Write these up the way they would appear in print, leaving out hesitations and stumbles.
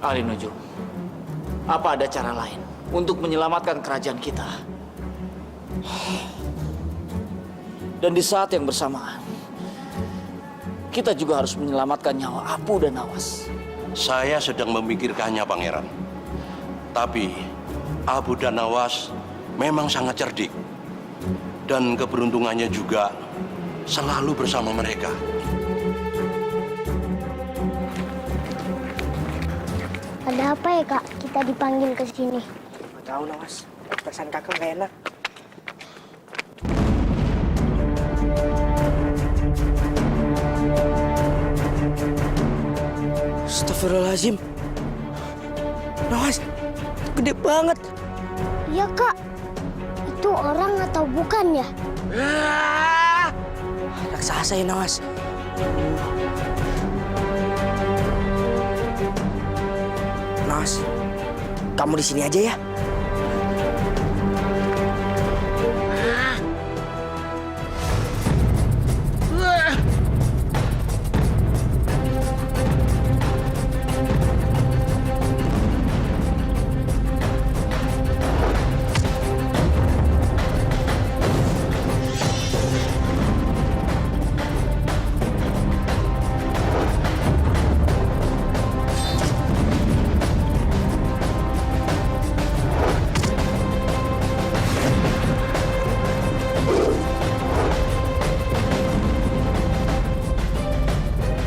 Alinuju, apa ada cara lain untuk menyelamatkan kerajaan kita? Dan di saat yang bersamaan, kita juga harus menyelamatkan nyawa Apu dan Nawas. Saya sedang memikirkannya, Pangeran. Tapi Apu dan Nawas memang sangat cerdik. Dan keberuntungannya juga selalu bersama mereka. Ada apa ya, Kak? Kita dipanggil ke sini. Nggak tahu, Nawas. Perasaan kakak nggak enak. Astagfirullahaladzim. Nawas, gede banget. Iya, Kak. Itu orang atau bukan ya? Raksasa ya, Nawas. Nawas, kamu di sini aja ya.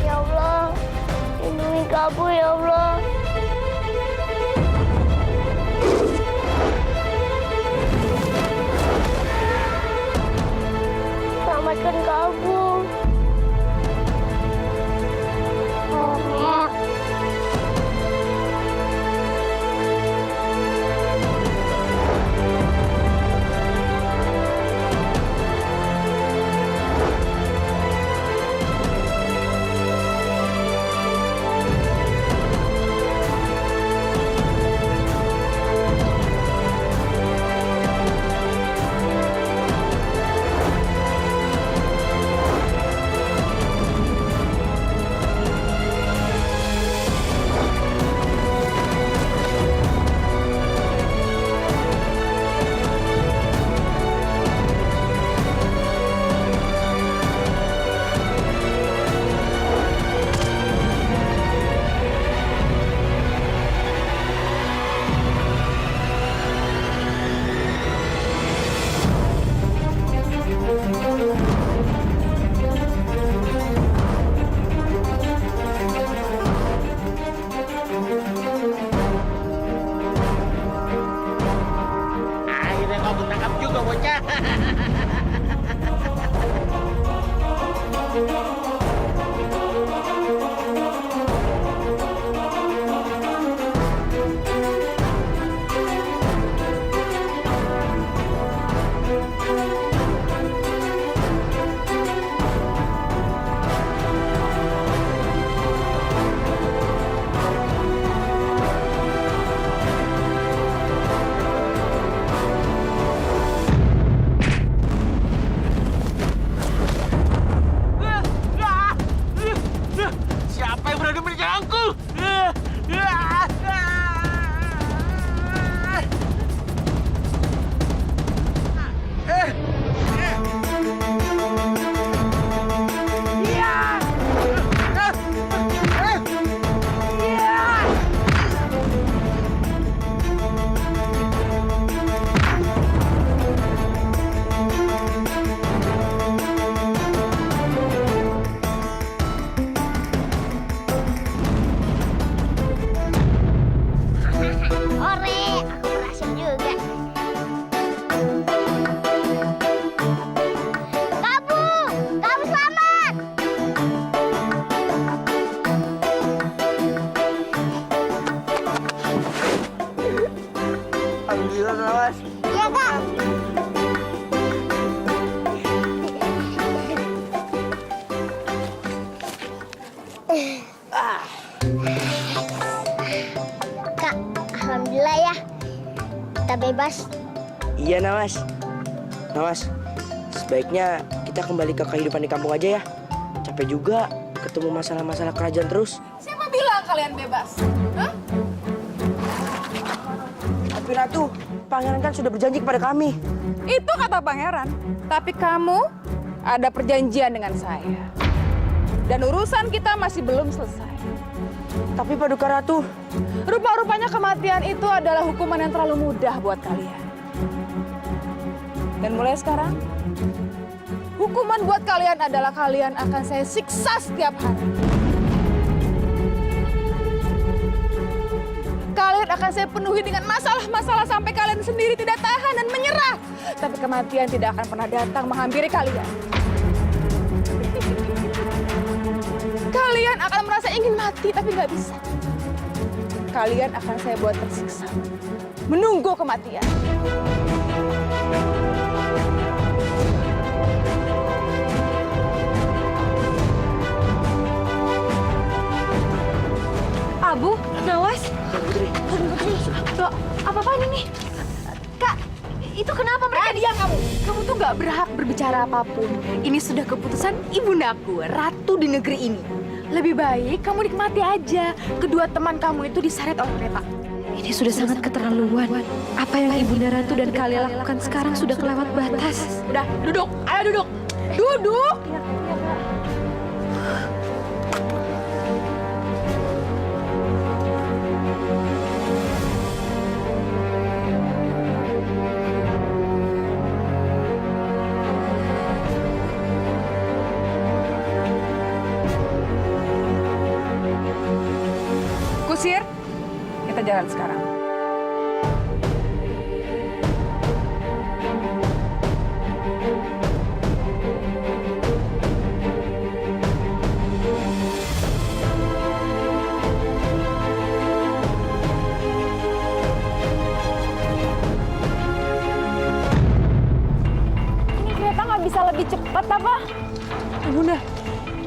Ya Allah, lindungi Kabu ya Allah. Selamatkan Kabu. Akhirnya kamu tangkap juga, bocah. Siapa yang berani menyerangku? Ore, aku berhasil juga. Kabu, kamu selamat. Alhamdulillah, Nawas. Iya, Kak. Kak, alhamdulillah ya. Kita bebas. Iya, Nawas. Nawas, sebaiknya kita kembali ke kehidupan di kampung aja ya. Capek juga ketemu masalah-masalah kerajaan terus. Siapa bilang kalian bebas? Hah? Tapi Ratu, pangeran kan sudah berjanji kepada kami. Itu kata pangeran. Tapi kamu ada perjanjian dengan saya. Dan urusan kita masih belum selesai. Tapi Paduka Ratu, Rupa-rupanya kematian itu adalah hukuman yang terlalu mudah buat kalian. Dan mulai sekarang, hukuman buat kalian adalah kalian akan saya siksa setiap hari. Kalian akan saya penuhi dengan masalah-masalah sampai kalian sendiri tidak tahan dan menyerah. Tapi kematian tidak akan pernah datang menghampiri kalian. Kalian akan merasa ingin mati tapi nggak bisa. Kalian akan saya buat tersiksa, menunggu kematian. Abu, Nawas. Loh, apa-apaan ini? Kak, itu kenapa mereka diam kamu? Kamu tuh nggak berhak berbicara apapun. Ini sudah keputusan ibundaku, ratu di negeri ini. Lebih baik kamu nikmati aja. Kedua teman kamu itu diseret oleh kereta. Ini sudah sangat keterlaluan. Apa yang Ibunda Ratu dan kalian lakukan sekarang sudah kelewat batas. Udah, duduk. Ayo duduk. Duduk. Kusir, kita jalan sekarang. Ini kereta nggak bisa lebih cepat apa? Bunda,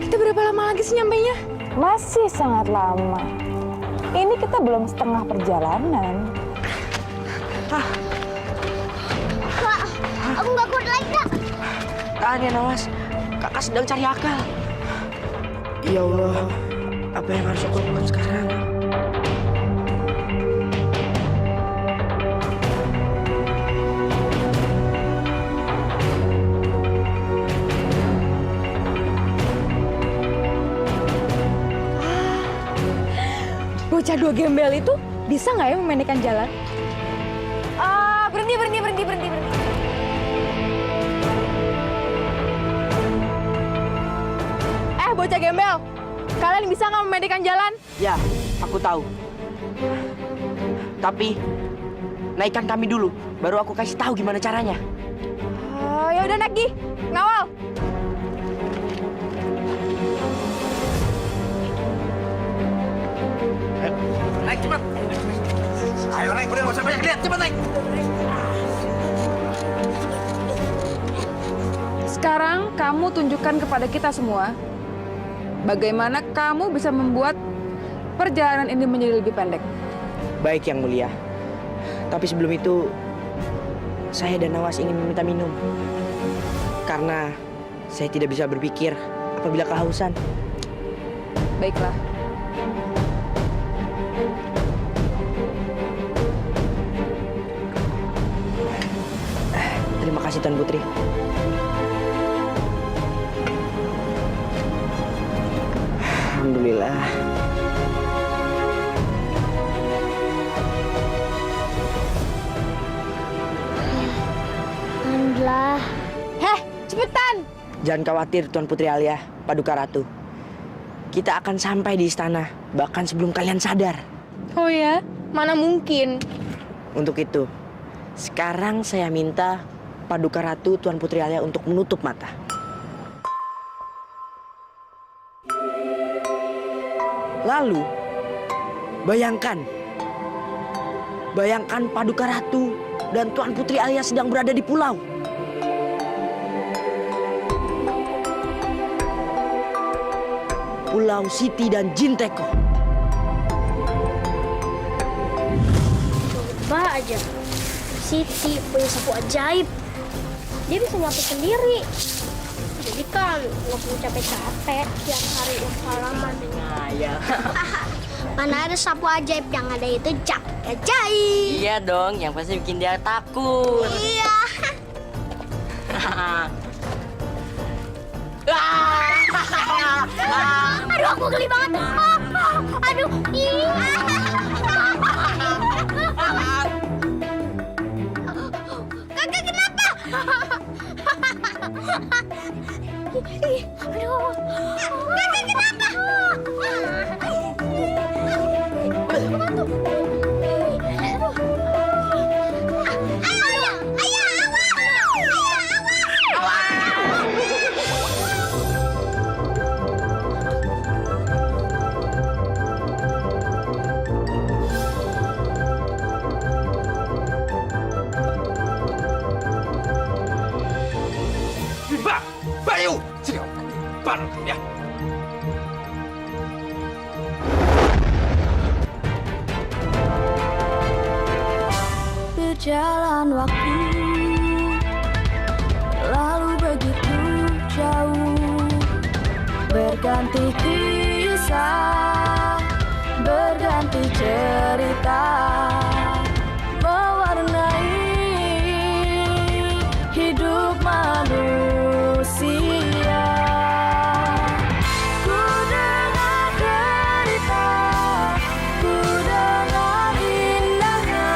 kita berapa lama lagi sih nyampainya? Masih sangat lama. Ini kita belum setengah perjalanan. Kak, aku nggak kuat lagi, Kak. tahan ya Nawas. Kakak sedang cari akal. Ya Allah, apa yang harus aku lakukan sekarang? Bocah dua gembel itu bisa nggak ya memendekkan jalan? Berhenti. Bocah gembel, kalian bisa nggak memendekkan jalan? Ya, aku tahu. Tapi naikkan kami dulu, baru aku kasih tahu gimana caranya. Ya udah naik, Gi. Ngawal. Naik cepat. Ayo naik, udah nggak usah banyak lihat, cepat naik. Sekarang kamu tunjukkan kepada kita semua bagaimana kamu bisa membuat perjalanan ini menjadi lebih pendek. Baik Yang Mulia. Tapi sebelum itu, saya dan Nawas ingin meminta minum. Karena saya tidak bisa berpikir apabila kehausan. Baiklah. Terima kasih Tuan Putri. Alhamdulillah. Alhamdulillah. Heh, cepetan. Jangan khawatir Tuan Putri Alia, Paduka Ratu. Kita akan sampai di istana, bahkan sebelum kalian sadar. Oh ya? Mana mungkin? Untuk itu, sekarang saya minta Paduka Ratu Tuan Putri Alia untuk menutup mata. Lalu, bayangkan Paduka Ratu dan Tuan Putri Alia sedang berada di pulau. Pulau Siti dan Jinteko. Coba aja. Siti punya sapu ajaib. Dia bisa nyapu sendiri. Jadi kan nggak perlu capek-capek tiap hari halaman. Mana ada sapu ajaib, yang ada itu jak ajaib. Iya dong, yang pasti bikin dia takut. Iya. Aduh, aku geli banget. Aduh, Kakak kenapa? Aduh, Kakak kenapa? Bayu, sini kamu. Bareng ya. Berjalan waktu, lalu begitu jauh, berganti kisah, berganti cerita, mewarnai hidup manusia. Ku dengar cerita, ku dengar indahnya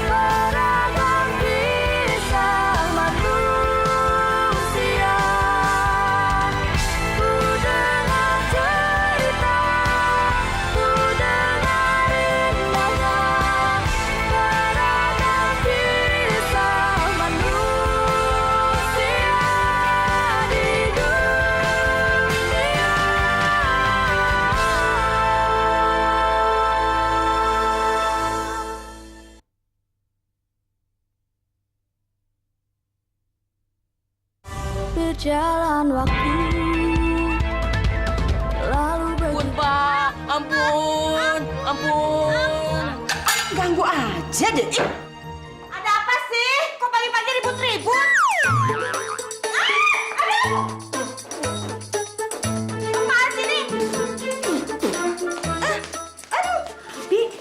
beragam kisah manusia. Ku dengar cerita, ku dengar indahnya beragam kisah manusia di dunia. Berjalan waktu, lalu Ampun, Pak. Ampun. Ampun. Ganggu aja deh. Ada apa sih? Kok pagi-pagi ribut-ribut? Apaan sih ini? Aduh, Bi.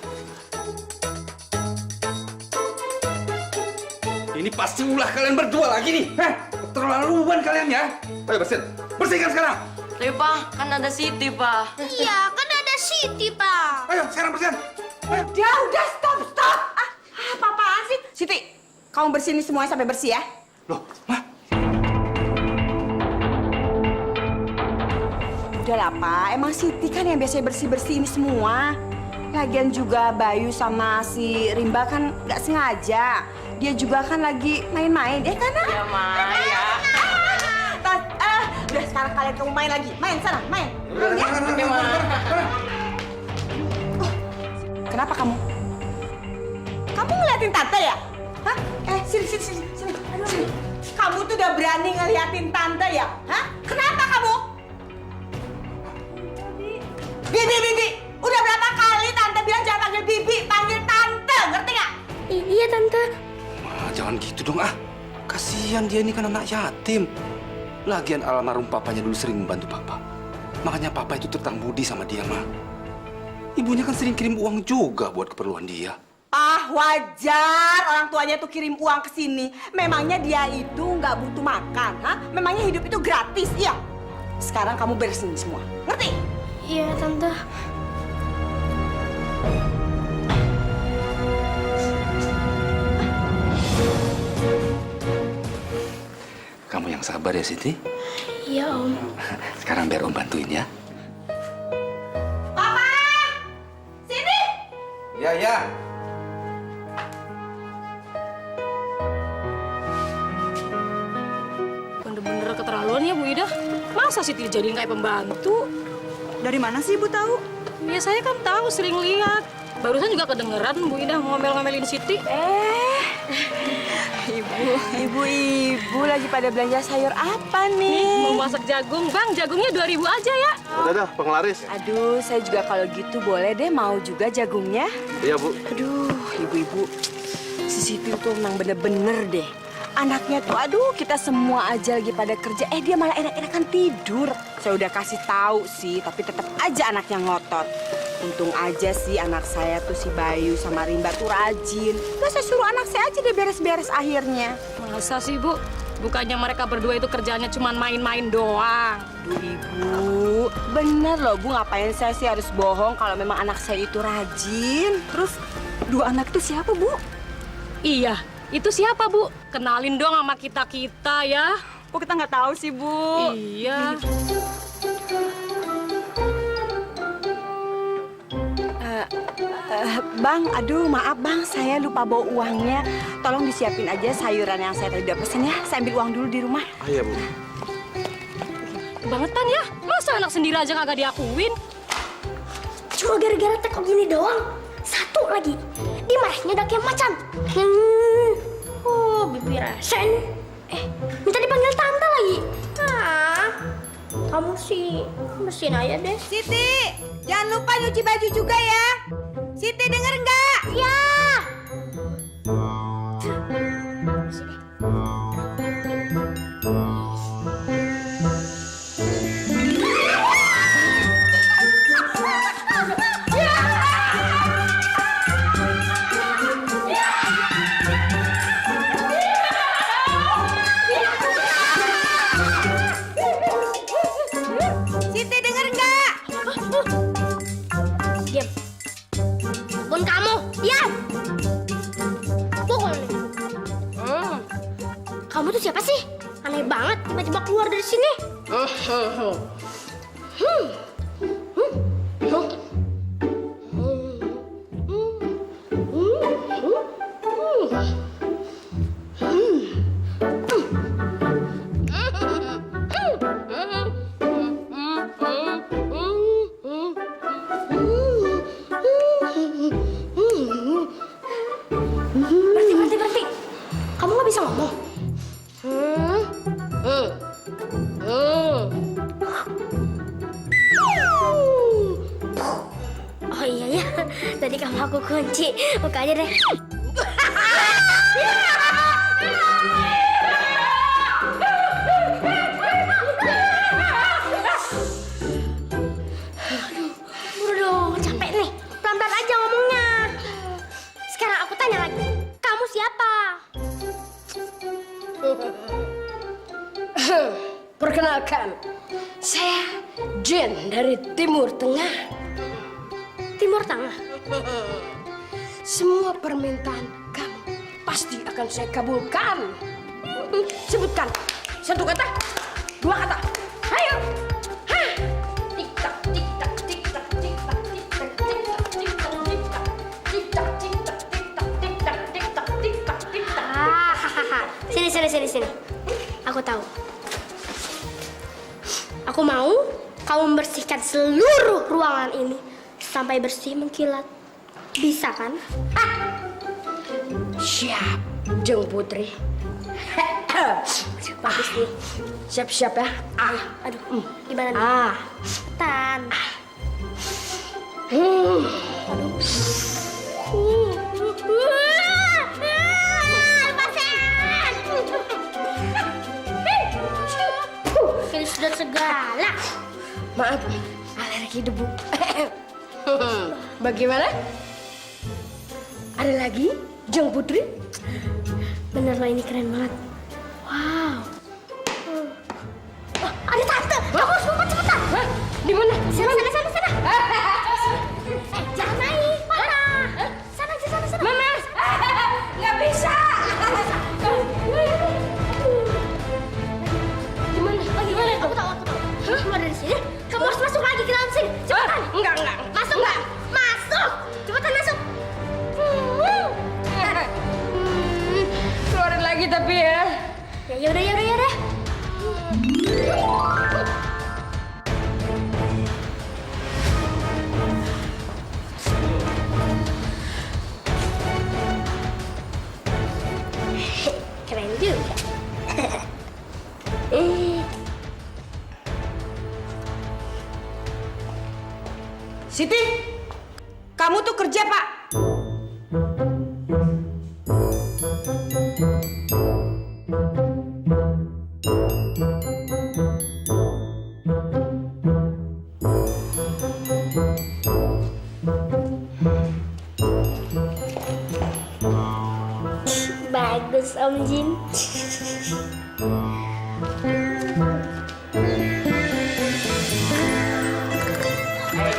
Ini pasti ulah kalian berdua lagi nih. Terlaluan kalian ya. Ayo bersihin. Bersihkan sekarang. Tapi, Pak, kan ada Siti, Pak. Iya, kan ada Siti, Pak. Ayo sekarang bersihin. Ayo. Udah, stop. Apa-apaan sih? Siti, kamu bersihin ini semuanya sampai bersih ya. Loh, Mah. Udahlah, Pak. Emang Siti kan yang biasanya bersih-bersih ini semua. Lagian juga Bayu sama si Rimba kan nggak sengaja. Dia juga kan lagi main-main, ya kan? Ya, Maya. Udah sekarang kalian kamu main lagi. Main sana, main. Main ya. Oke, Ma. Kenapa kamu? Kamu ngeliatin tante ya? Hah? Sini. Aduh, sini. Kamu tuh udah berani ngeliatin tante ya? Hah? Kenapa kamu? Bibi. Udah berapa kali tante bilang jangan panggil Bibi, panggil tante, ngerti nggak? Iya, Tante. Ma, jangan gitu dong ah. Kasihan dia ini kan anak yatim. Lagian almarhum papanya dulu sering membantu papa. Makanya papa itu tertang budi sama dia, Ma. Ibunya kan sering kirim uang juga buat keperluan dia. Wajar orang tuanya tuh kirim uang ke sini. Memangnya dia itu nggak butuh makan, ha? Memangnya hidup itu gratis, iya? Sekarang kamu beresin semua, ngerti? Iya, Tante. Kamu yang sabar ya, Siti. Iya, Om. Sekarang biar Om bantuin ya. Papa! Sini! Ya. Bener-bener keterlaluan ya Bu Ida. Masa sih dijadiin kayak pembantu? Dari mana sih Ibu tahu? Ya saya kan tahu, sering lihat. Barusan juga kedengeran Bu Ida ngomel-ngomelin Siti. Ibu lagi pada belanja sayur apa nih? Mau masak jagung. Bang, jagungnya 2.000 aja ya. Udah, penglaris. Aduh, saya juga kalau gitu boleh deh mau juga jagungnya. Iya, Bu. Aduh, ibu-ibu, si Siti tuh memang bener-bener deh. Anaknya tuh, aduh kita semua aja lagi pada kerja, dia malah enak-enakan tidur. Saya udah kasih tahu sih, tapi tetap aja anaknya ngotot. Untung aja sih anak saya tuh si Bayu sama Rimba tuh rajin. Gak saya suruh anak saya aja deh beres-beres akhirnya. Masa sih, Bu? Bukannya mereka berdua itu kerjanya cuma main-main doang. Duh Ibu, bener loh Bu, ngapain saya sih harus bohong kalau memang anak saya itu rajin. Terus dua anak itu siapa Bu? Iya, itu siapa, Bu? Kenalin dong sama kita-kita ya. Kok kita nggak tahu sih Bu? Iya. Bang, aduh maaf Bang, saya lupa bawa uangnya. Tolong disiapin aja sayuran yang saya tadi udah pesen ya. Saya ambil uang dulu di rumah. Ah, iya, Bu. Kebangetan ya. Masa anak sendiri aja kagak diakuin? Cuma gara-gara teko gini doang. Satu lagi, dimarahnya udah kayak macan. Oh, bibir resen. Minta dipanggil tante lagi. Ah, kamu sih mesin aja deh. Siti, jangan lupa nyuci baju juga ya. Siti denger nggak? Ya. Siti denger nggak? Diam. Pun kamu, diam. Pukul nih. Kamu tuh siapa sih? Aneh banget tiba-tiba keluar dari sini. Berhenti. Kamu nggak bisa ngomong. Oh iya ya, tadi kamu aku kunci. Buka aja deh. Aduh, capek nih. Pelan-pelan aja ngomongnya. Sekarang aku tanya lagi. Kamu siapa? Perkenalkan, saya Jin dari Timur Tengah. Timur Tengah? Semua permintaan kamu pasti akan saya kabulkan. Sebutkan satu kata, dua kata. Ayo. Hah. Tik-tak, tik-tak, tik-tak, tik-tak, tik-tak, tik-tak, tik-tak, tik-tak, tik-tak, tik-tak, tik-tak, tik-tak, tik-tak, tik-tak, tik-tak. Sini. Aku tahu. Aku mau kamu membersihkan seluruh ruangan ini sampai bersih mengkilat. Bisa kan? Siap, Jeng Putri. Bagus nih. Siap-siap ya. Aduh, gimana nih? Tan. Lepasin! Pilih sedot segala. Maaf, alergi debu. Bagaimana? Ada lagi, Jeng Putri? Bener loh, ini keren banget. Wow. Oh, ada tante. Aku harus ngumpet cepetan. Di mana? Sana. Jangan naik. Mana? Sana. Mama, nggak bisa. Gimana? Aku tahu. Keluar dari sini. Kamu harus masuk lagi ke dalam sini. Cepetan. Enggak. Masuk nggak? Masuk. Cepetan masuk. Keluarin lagi tapi ya. Ya udah. Keren juga. Siti, kamu tuh kerja Pak. Om Jin.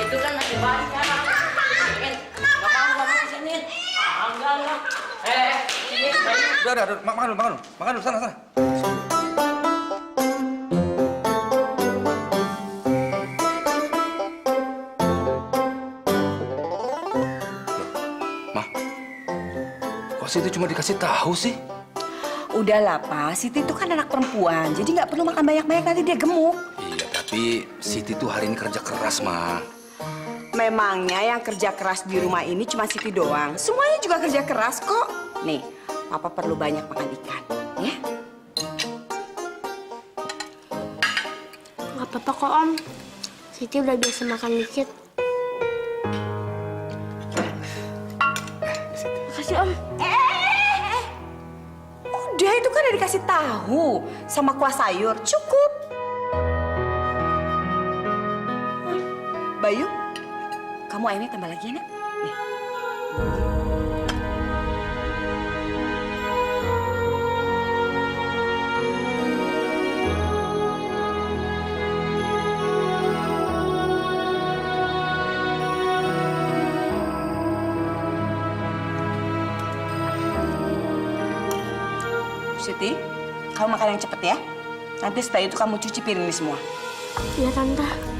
Itu kan masih banyak. Nggak mau kesini. Enggak. Sini. Udah, makan dulu, sana. Mah, kok Siti cuma dikasih tahu sih? Udahlah, Pak. Siti itu kan anak perempuan, jadi nggak perlu makan banyak-banyak, nanti dia gemuk. Iya, tapi Siti tuh hari ini kerja keras, Ma. Memangnya yang kerja keras di rumah ini cuma Siti doang? Semuanya juga kerja keras kok. Nih, Papa perlu banyak makan ikan, ya? Gak apa-apa kok Om. Siti udah biasa makan dikit. Makasih Om. Udah, itu kan udah dikasih tahu sama kuah sayur. Cukup. Bayu, kamu ayamnya tambah lagi ya, Nak? Nih. Siti, kamu makan yang cepet ya. Nanti setelah itu kamu cuci piring ini semua. Iya Tante.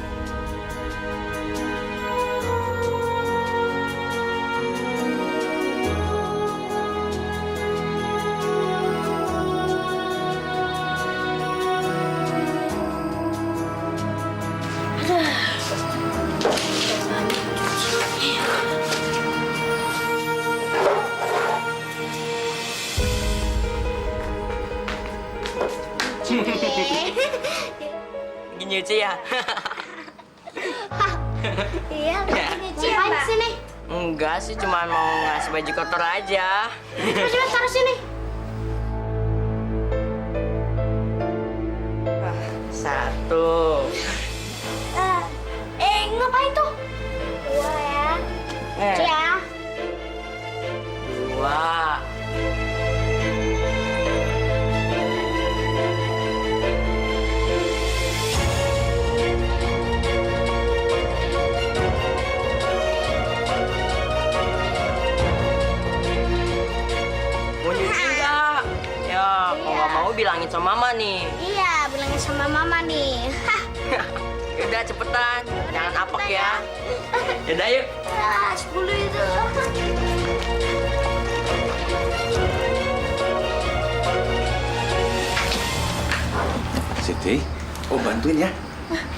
Lagi nyuci ya? Iya, nyuci apaan sini? Enggak sih, cuma mau ngasih baju kotor aja. Coba taruh sini. Satu. Ngapain tuh? Dua ya. Cuci ya. Dua. Mau nyuci nggak? Ya, kalau nggak mau bilangin sama Mama nih. Iya, bilangin sama Mama nih. Yaudah cepetan, jangan apek ya. Yaudah yuk. 10 itu. Siti, Om bantuin ya.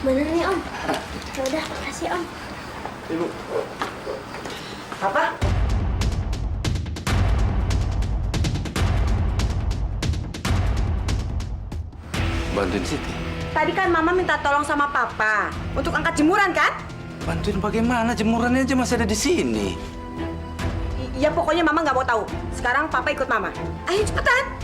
Bener nih Om. Ya udah, makasih Om. Ibu. Apa? Bantuin Siti. Tadi kan Mama minta tolong sama Papa untuk angkat jemuran kan? Bantuin bagaimana? Jemurannya aja masih ada di sini. Ya pokoknya Mama nggak mau tahu. Sekarang Papa ikut Mama. Ayo cepetan.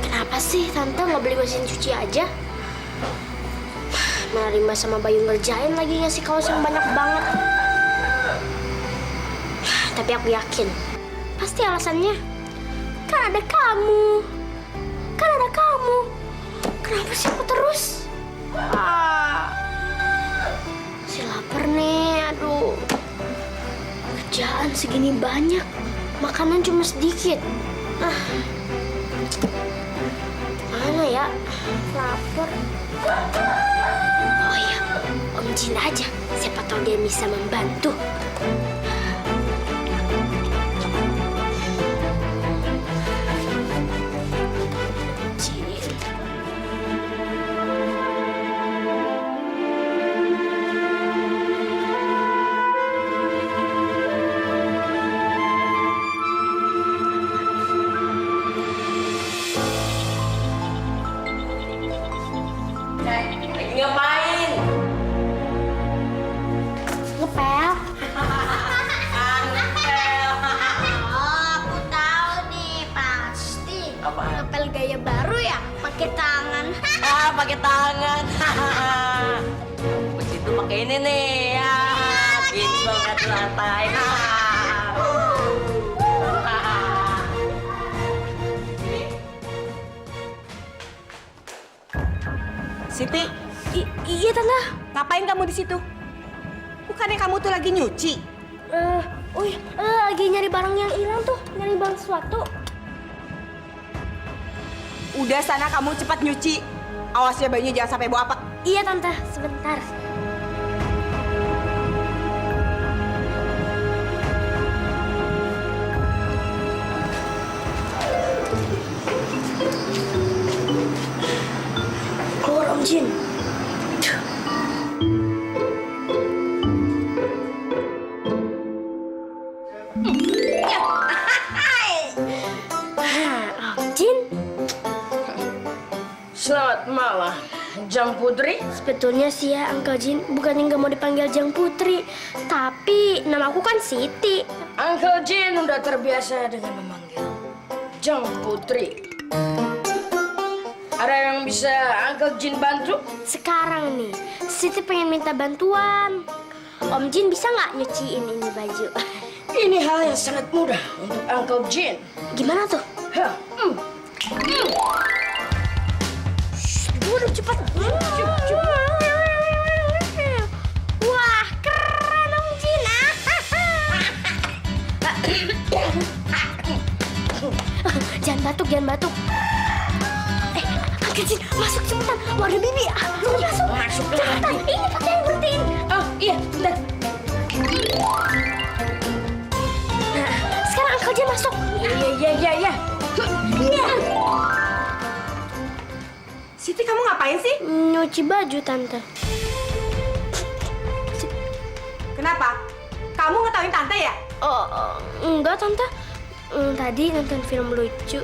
Kenapa sih Tante nggak beli mesin cuci aja? Malah Rima sama Bayu ngerjain lagi ngasih kaos yang banyak banget. Tapi aku yakin, pasti alasannya kan ada kamu. Kan ada kamu. Kenapa sih aku terus? Masih lapar nih, aduh. Kerjaan segini banyak, makanan cuma sedikit. Mana ya? Lapar. Oh iya, Om Jin aja. Siapa tahu dia bisa membantu. Jin. Lagi ngapain? Ngepel. Ngepel. pakai tangan. Begitu pakai ini nih. Ya, kinclong ke lantai. Siti, Iya tante. ngapain kamu di situ? Bukannya kamu tuh lagi nyuci? Lagi nyari barang yang hilang tuh, nyari barang sesuatu. Udah sana kamu cepat nyuci. Awas ya bajunya jangan sampai bau apa. Iya tante, sebentar. Keluar Om Jin. Om Jin, Selamat malam, Jang Putri. sebetulnya sih ya Uncle Jin bukannya nggak mau dipanggil Jang Putri, tapi nama aku kan Siti. Uncle Jin udah terbiasa dengan memanggil Jang Putri. Ada yang bisa Uncle Jin bantu? Sekarang nih, Siti pengen minta bantuan. Om Jin bisa nggak nyuciin ini baju? Ini hal yang sangat mudah untuk Uncle Jin. Gimana tuh? Udah cepat. Wah, keren Om Jin. Jangan batuk, jangan batuk. Uncle Jin, masuk cepetan. Wah, ada Bibi. Masuk. Masuk Cepetan. lagi. Ini pakai yang bersihin. Oh iya, bentar. Nah, sekarang Uncle Jin masuk. Iya. Siti, kamu ngapain sih? Nyuci baju, Tante. Kenapa? Kamu ngetawain tante ya? Oh, enggak, Tante. Tadi nonton film lucu.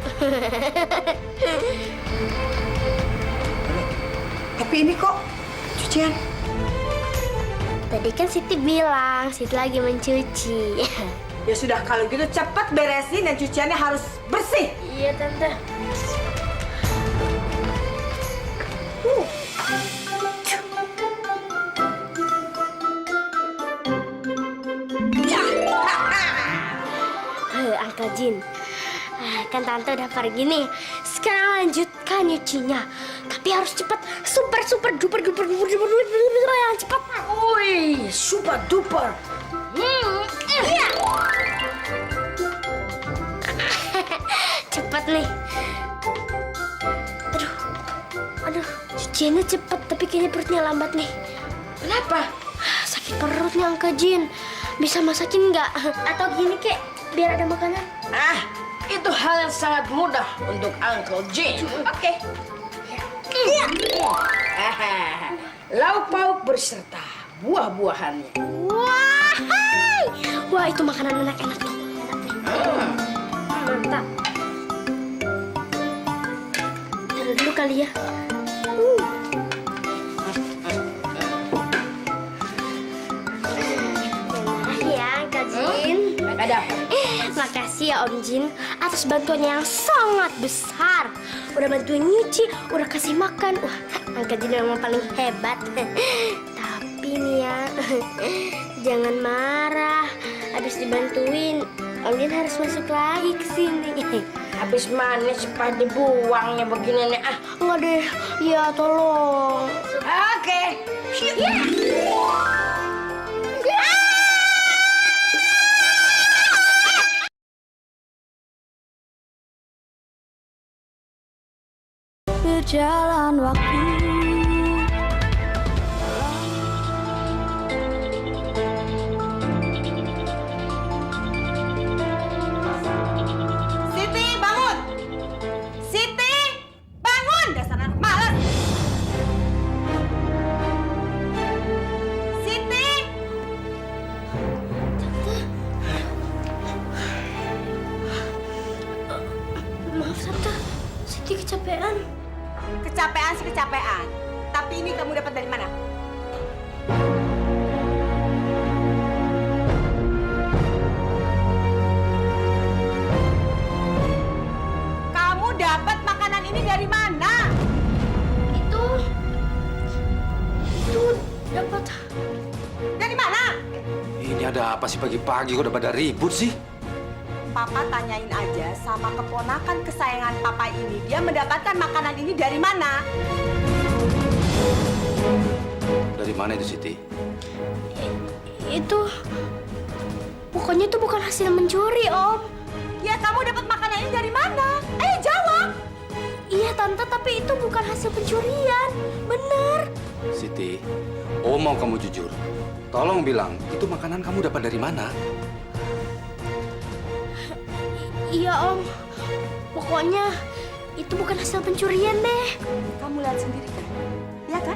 Tapi ini kok cucian. Tadi kan Siti bilang Siti lagi mencuci. Ya sudah, kalau gitu cepet beresin dan cuciannya harus bersih. Iya, Tante. Uncle Jin, kan Tante udah pergi nih. Sekarang lanjutkan nyucinya. Tapi harus cepat, super duper yang cepat. Wih, super duper. Iya. Cepat nih. Aduh, cuciannya cepet, tapi kayaknya perutnya lambat nih. Kenapa? Sakit perutnya Uncle Jin. Bisa masakin nggak? Atau gini kek, biar ada makanan. Itu hal yang sangat mudah untuk Uncle Jin. Oke. Iya. Lauk pauk berserta buah-buahannya. Wah, itu makanan enak-enak tuh. Mantap. Taruh dulu kali ya. Ya, Kak Jin. Ada apa? Makasih ya Om Jin atas bantuannya yang sangat besar. Udah bantuin nyuci, udah kasih makan. Wah, Kak Jin memang paling hebat. Tapi nih ya, jangan marah. Habis dibantuin, Om Jin harus masuk lagi ke sini. Habis manis cepat dibuangnya begini nih. Enggak deh, ya tolong. Oke. Berjalan waktu. Siti, bangun! Siti, bangun! Dasar anak malas! Siti! Maaf Tante, Siti kecapean. Kecapean sih kecapean. Tapi ini kamu dapat dari mana? Kamu dapat makanan ini dari mana? Itu ada apa sih pagi-pagi kok udah pada ribut sih? Papa tanyain aja sama keponakan kesayangan Papa ini. Dia mendapatkan makanan ini dari mana? Dari mana itu, Siti? Itu... Pokoknya itu bukan hasil mencuri, Om. Ya, kamu dapat makanan ini dari mana? Ayo jawab! Iya, Tante, tapi itu bukan hasil pencurian. Bener. Siti, Om mau kamu jujur. Tolong bilang, itu makanan kamu dapat dari mana? Iya, Om. Pokoknya itu bukan hasil pencurian deh. Kamu lihat sendiri kan? Ya kan?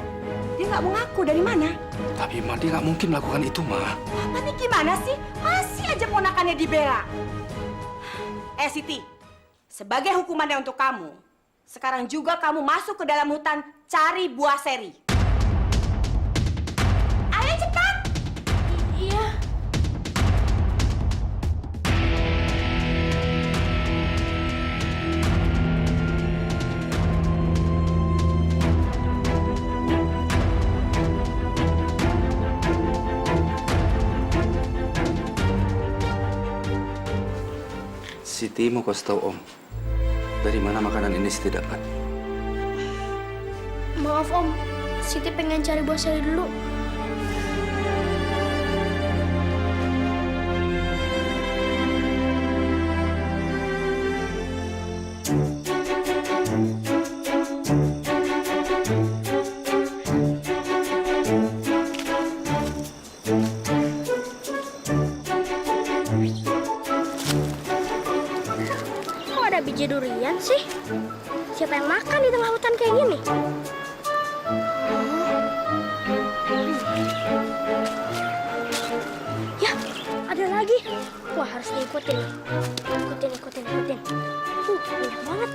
Dia nggak mau ngaku dari mana. Tapi Ma, dia nggak mungkin melakukan itu, Ma. Papa ini gimana sih? Masih aja ponakannya dibela. Siti, sebagai hukumannya untuk kamu, sekarang juga kamu masuk ke dalam hutan cari buah seri. Ayo cepat! Iya. Siti mau kasih tahu Om, dari mana makanan ini Siti dapat? Maaf, Om. Siti pengen cari buah seri dulu. Kok ada biji durian sih? Siapa yang makan di tengah hutan kayak gini? Ya, ada lagi. Wah, harus diikutin. Ikutin. Banyak banget.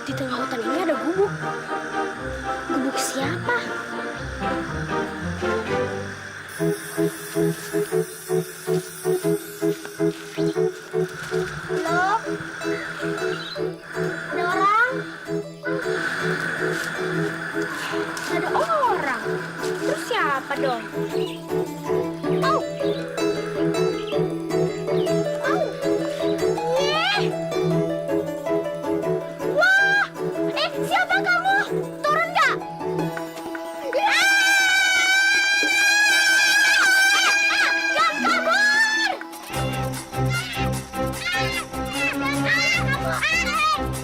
Di tengah hutan ini ada gubuk. Gubuk siapa? Halo? Ada orang? Ada orang? Terus siapa dong? Oh! Siapa kamu? Turun nggak? Jangan kabur!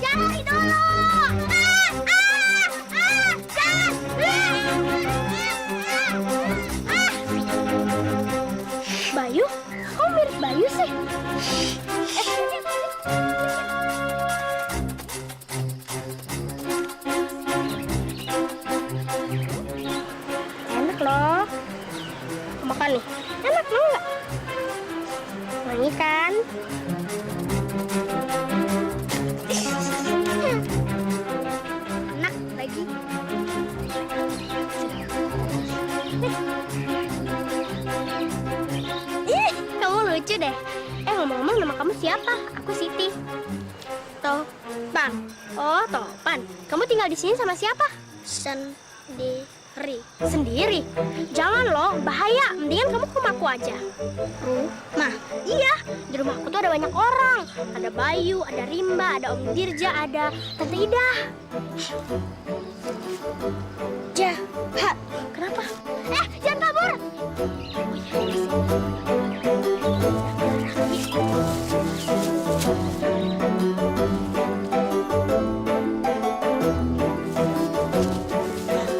Jangan lari dulu! Bayu? Kok mirip Bayu sih? Enak loh. Makan nih. Enak mau nggak? Wangi kan? Enak lagi. Ih, kamu lucu deh. Ngomong-ngomong, nama kamu siapa? Aku Siti. Topan. Oh, Topan. Kamu tinggal di sini sama siapa? Sendiri? Jangan loh, bahaya. Mendingan kamu ke rumahku aja. Rumah? Iya, di rumahku tuh ada banyak orang. Ada Bayu, ada Rimba, ada Om Dirja, ada Tante Ida. Jahat. Kenapa? Jangan kabur.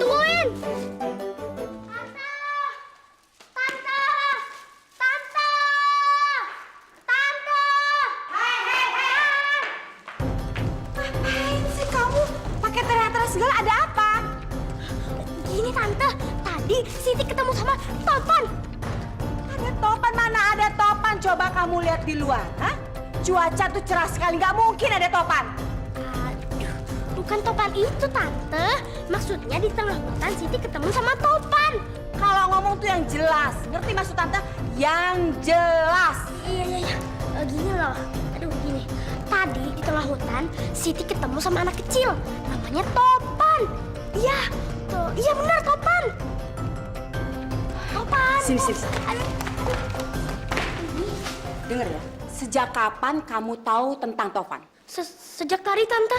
Tungguin. Tante. Ngapain sih kamu? Pakai teriak-teriak segala, ada apa? Gini Tante, tadi Siti ketemu sama Topan. Ada Topan, mana ada Topan? Coba kamu lihat di luar, hah? Cuaca tuh cerah sekali, nggak mungkin ada Topan. Aduh, bukan Topan itu Tante. Maksudnya di tengah hutan Siti ketemu sama Topan. Kalau ngomong tuh yang jelas. Ngerti maksud tante? Yang jelas. Iya. Gini loh. Aduh, gini. Tadi di tengah hutan Siti ketemu sama anak kecil. Namanya Topan. Iya. Tuh, iya benar Topan. Topan. Sini. Aduh. Dengar ya. Sejak kapan kamu tahu tentang Topan? Sejak tadi Tante.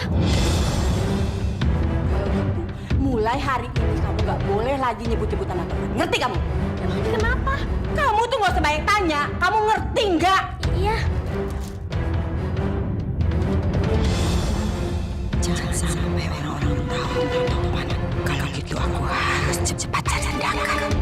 Mulai hari ini kamu gak boleh lagi nyebut-nyebut nama Topan. Ngerti kamu? Emangnya kenapa? Kamu tuh gak usah banyak tanya. Kamu ngerti nggak? Iya. Jangan sampai orang-orang tahu tentang Topan. Kalau gitu aku harus cepat cari tindakan.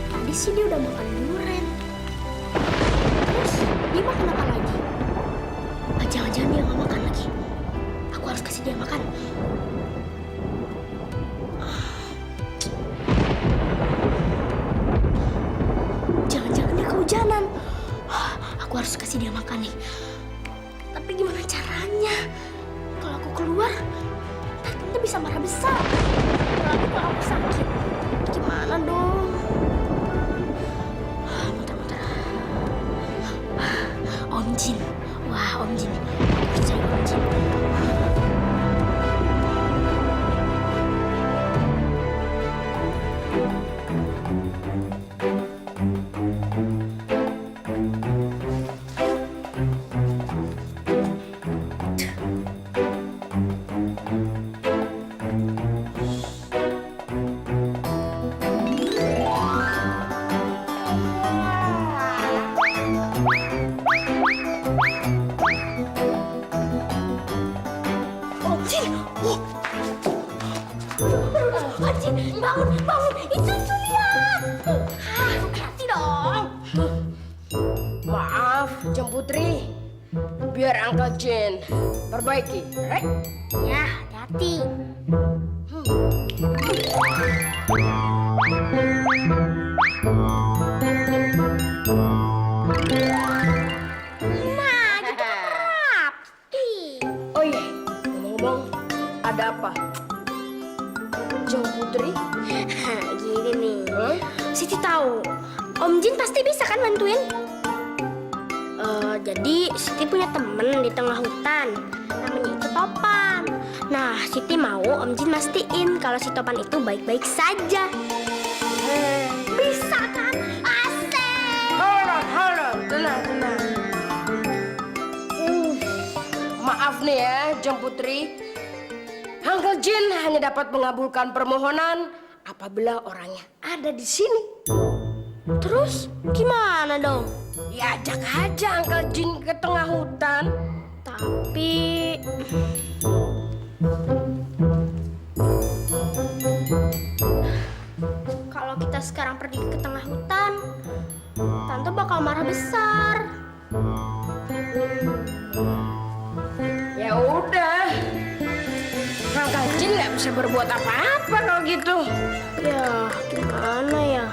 Tadi sih dia udah makan durian. Terus dia makan apa lagi? Jangan-jangan dia nggak makan lagi. Aku harus kasih dia makan. Jangan-jangan dia kehujanan. Aku harus kasih dia makan nih. Tapi gimana caranya? Kalau aku keluar, tante bisa marah besar. Apalagi kalau aku sakit. Gimana dong? Om Jin. Wah, Om Jin. Aku harus cari Om Jin. Bangun, itu lihat. Hati dong. Maaf, Jeng Putri. Biar Uncle Jin perbaiki, right? Ya, hati-hati. Nah, gitu rapi. Oh iya, ngomong-ngomong, ada apa? Jeng Putri? Gini nih. Siti tahu. Om Jin pasti bisa kan bantuin? Jadi Siti punya temen di tengah hutan. Namanya itu Topan. Nah, Siti mau Om Jin mastiin kalau si Topan itu baik-baik saja. Bisa kan? Asik! Hold on. Tenang. Maaf nih ya, Jeng Putri. Uncle Jin hanya dapat mengabulkan permohonan apabila orangnya ada di sini. Terus gimana dong? Ya ajak aja Uncle Jin ke tengah hutan. Tapi kalau kita sekarang pergi ke tengah hutan, Tante bakal marah besar. Ya udah, Uncle Jin nggak bisa berbuat apa-apa kalau gitu. Ya, gimana ya?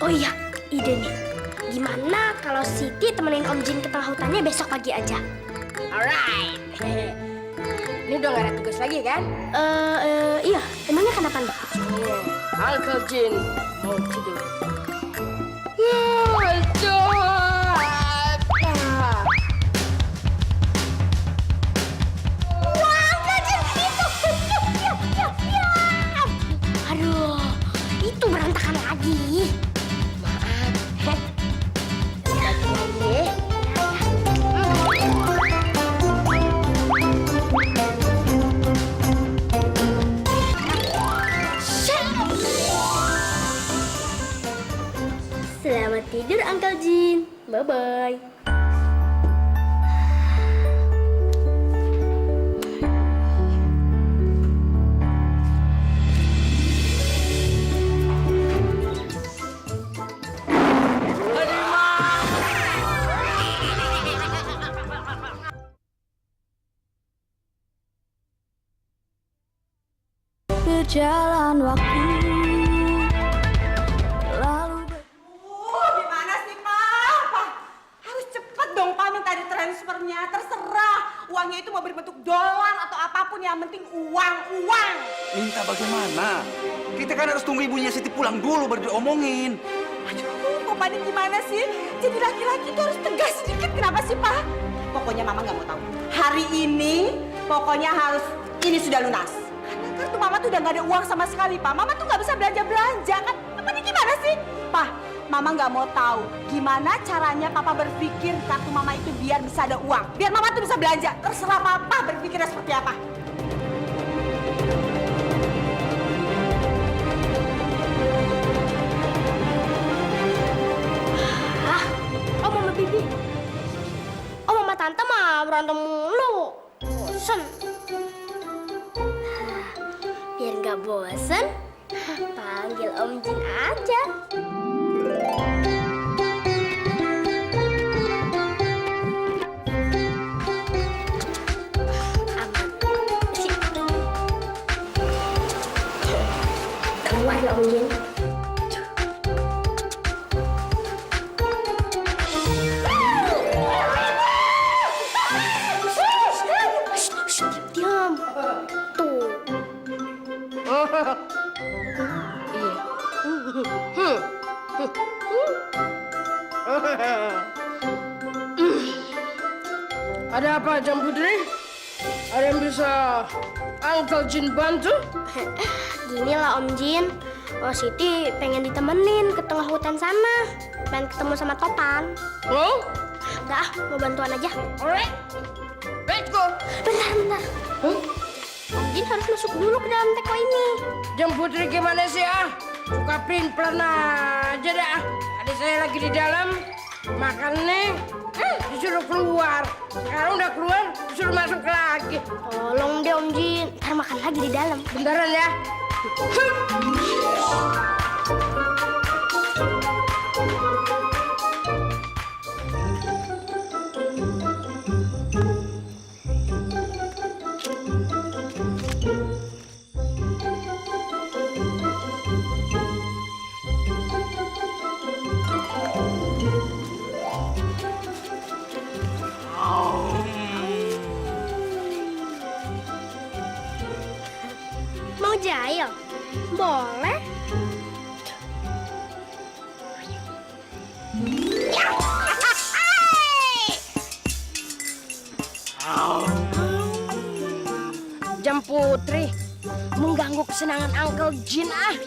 Oh iya, ide nih. Gimana kalau Siti temenin Om Jin ke tengah hutannya besok pagi aja? Alright. Ini udah gak ada tugas lagi kan? Iya. Emangnya kenapa nih? Uncle Jin mau tidur. Aduh, itu berantakan lagi. Maaf. Lagi lagi. Selamat tidur, Uncle Jin. Bye-bye. berjalan waktu lalu Gimana sih, Pak? Harus cepet dong, Pak, minta ditransfernya. Terserah. Uangnya itu mau berbentuk dolar atau apapun, yang penting uang. Minta bagaimana? Kita kan harus tunggu ibunya Siti pulang dulu baru diomongin. Aduh, Pak ini gimana sih? Jadi laki-laki itu harus tegas sedikit. Kenapa sih, Pak? Pokoknya Mama nggak mau tahu. Hari ini, pokoknya harus ini sudah lunas. Karena kartu Mama tuh udah nggak ada uang sama sekali, Pak. Mama tuh nggak bisa belanja-belanja kan? Papa ini gimana sih? Pak, Mama nggak mau tahu gimana caranya Papa berpikir kartu Mama itu biar bisa ada uang. Biar Mama tuh bisa belanja. Terserah Papa berpikirnya seperti apa. Om sama Bibi. Om sama Tante mah berantem mulu. Bosen. Biar nggak bosen, panggil Om Jin aja. Aman. Sip. Keluar ya Om Jin. Diam. Tuh. Ada apa, Jam Putri? Ada yang bisa Uncle Jin bantu? Gini lah Om Jin, Siti pengen ditemenin ke tengah hutan sana. Pengen ketemu sama Topan. Oh? Udah ah, mau bantuan aja. Alright. Let's go. Bentar. Om Jin harus masuk dulu ke dalam teko ini. Jam Putri gimana sih ah? Suka pelin-pelan aja dah. Adik saya lagi di dalam, makan nih, disuruh keluar. Sekarang udah keluar, disuruh masuk lagi. Tolong deh Om Jin, ntar makan lagi di dalam. Bentaran ya. Mau jahil? Boleh. Jam Putri, mengganggu kesenangan Uncle Jin ah.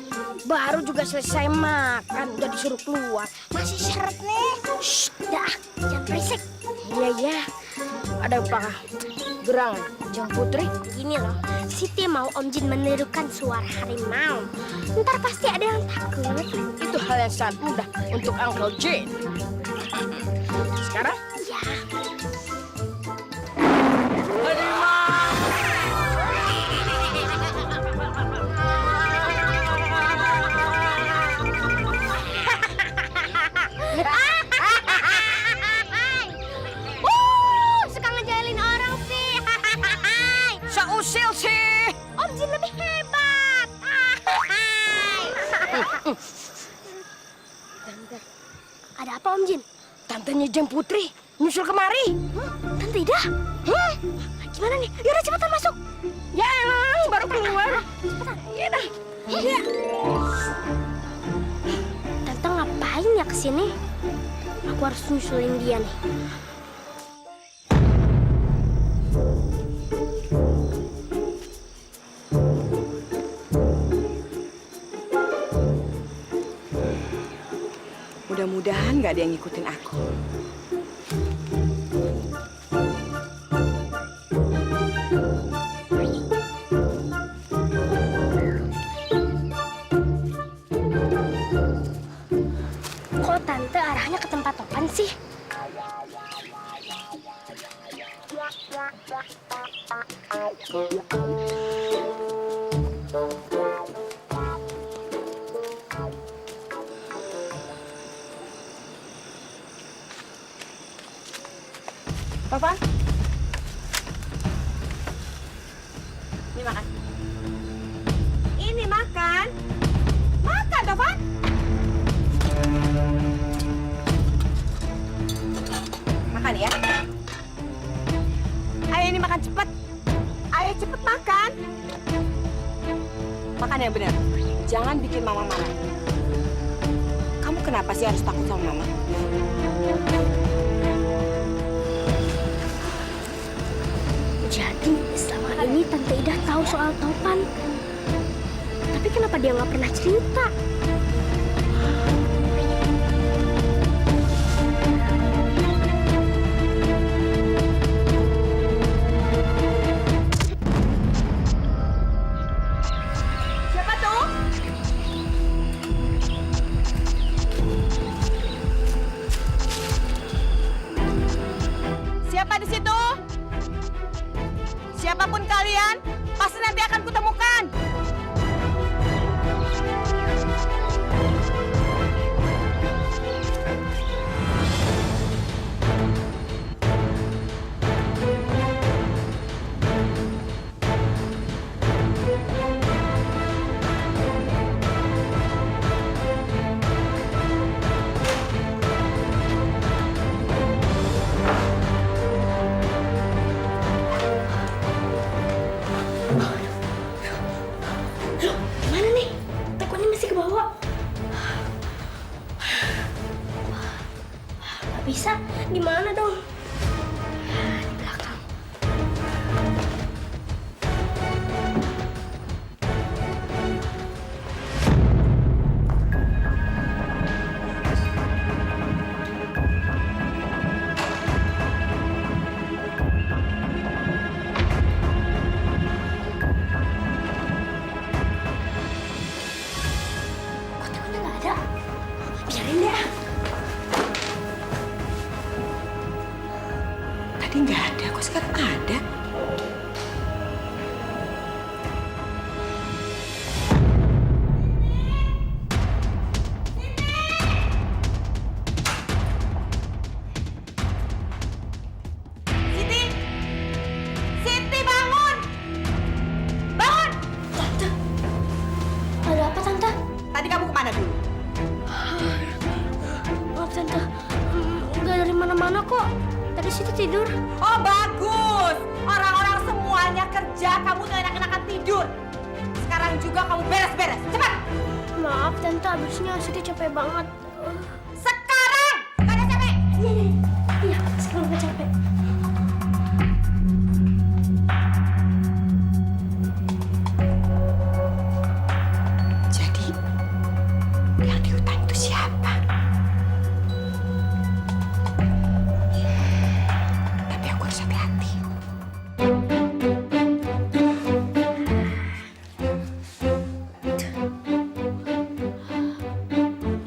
Baru juga selesai makan, udah disuruh keluar. Masih seret nih. Shh, dah, jangan berisik. Iya. Ada apa? Gerangan, Jam Putri. Gini loh, Siti mau Om Jin menirukan suara harimau. Ntar pasti ada yang takut. Itu hal yang sangat mudah untuk Uncle Jin. Sekarang? Ya. Suka ngejailin orang sih. Sausil sih. Om Jin lebih hebat. Ada apa Om Jin? Tantenya Jam Putri nyusul kemari. Tante Ida? Gimana nih? Yaudah cepetan masuk. Ya emang baru keluar. Cepetan. Iya dah. Iya. Tante ngapain ya kesini? Aku harus nyusulin dia nih. Mudah-mudahan nggak ada yang ngikutin aku. Kok Tante arahnya ke tempat Topan sih? Topan? Ini makan. Ini makan. Makan, Topan. Makan ya. Ayo ini makan cepet. Ayo cepet makan. Makan yang benar. Jangan bikin mama marah. Kamu kenapa sih harus takut sama mama? Jadi selama ini Tante Ida tahu soal Topan. Tapi kenapa dia nggak pernah cerita? Siapa tuh? Siapa di situ? Siapapun kalian, pasti nanti akan kutemukan. Gimana nih? Takutnya masih ke bawah. Gak bisa. Gimana dong? Di belakang. Kok takutnya nggak ada? Biarin deh. Tadi nggak ada, kok sekarang ada? Siti! Siti bangun! Bangun! Tante, ada apa Tante? Tadi kamu kemana dulu? Maaf Tante, nggak dari mana-mana kok. Tadi situ tidur. Oh bagus! Orang-orang semuanya kerja, kamu tuh enak-enakan tidur. Sekarang juga kamu beres-beres, cepat! Maaf Tante, abisnya Siti capek banget. Sekarang! Gak ada capek! Iya, sekarang udah capek. Jadi, yang di hutan itu siapa? Tapi aku harus hati-hati.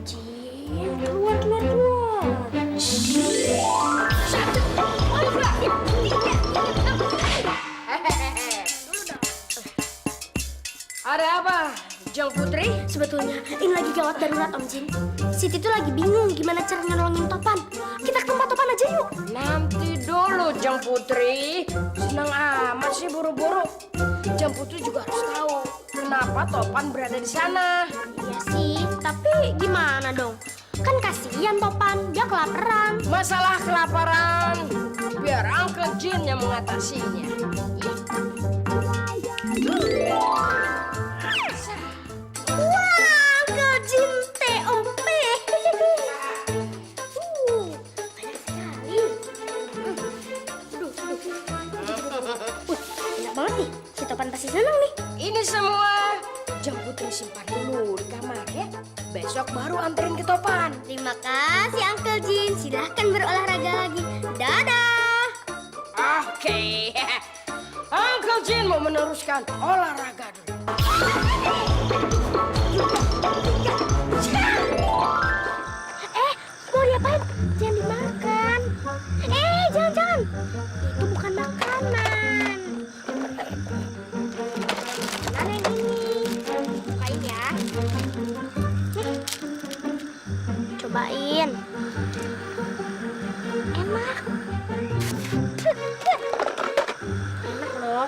Jin, keluar, keluar, keluar. Ada apa, Jeng Putri? Sebetulnya ini lagi gawat darurat Om Jin. Siti tuh lagi bingung gimana cara nolongin Topan. Kita ke tempat Topan aja yuk. Nanti dulu, Jeng Putri. Senang amat sih buru-buru. Jeng Putri juga harus tahu kenapa Topan berada di sana. Iya sih, tapi gimana dong? Kan kasihan Topan, dia kelaparan. Masalah kelaparan, biar Uncle Jin yang mengatasinya. Wah, Uncle Jin TOP. Banyak sekali. Enak banget nih. Si Topan pasti senang nih. Ini semua Jeng Putri simpan dulu di kamar ya. Besok baru anterin ke Topan. Terima kasih Uncle Jin. Silahkan berolahraga lagi. Dadah. Oke. Uncle Jin mau meneruskan olahraga dulu. Mau diapain? Jangan dimakan. Jangan. Itu bukan makanan. Makanan yang ini. Bukain ya. Nih. Cobain. Enak. Enak loh.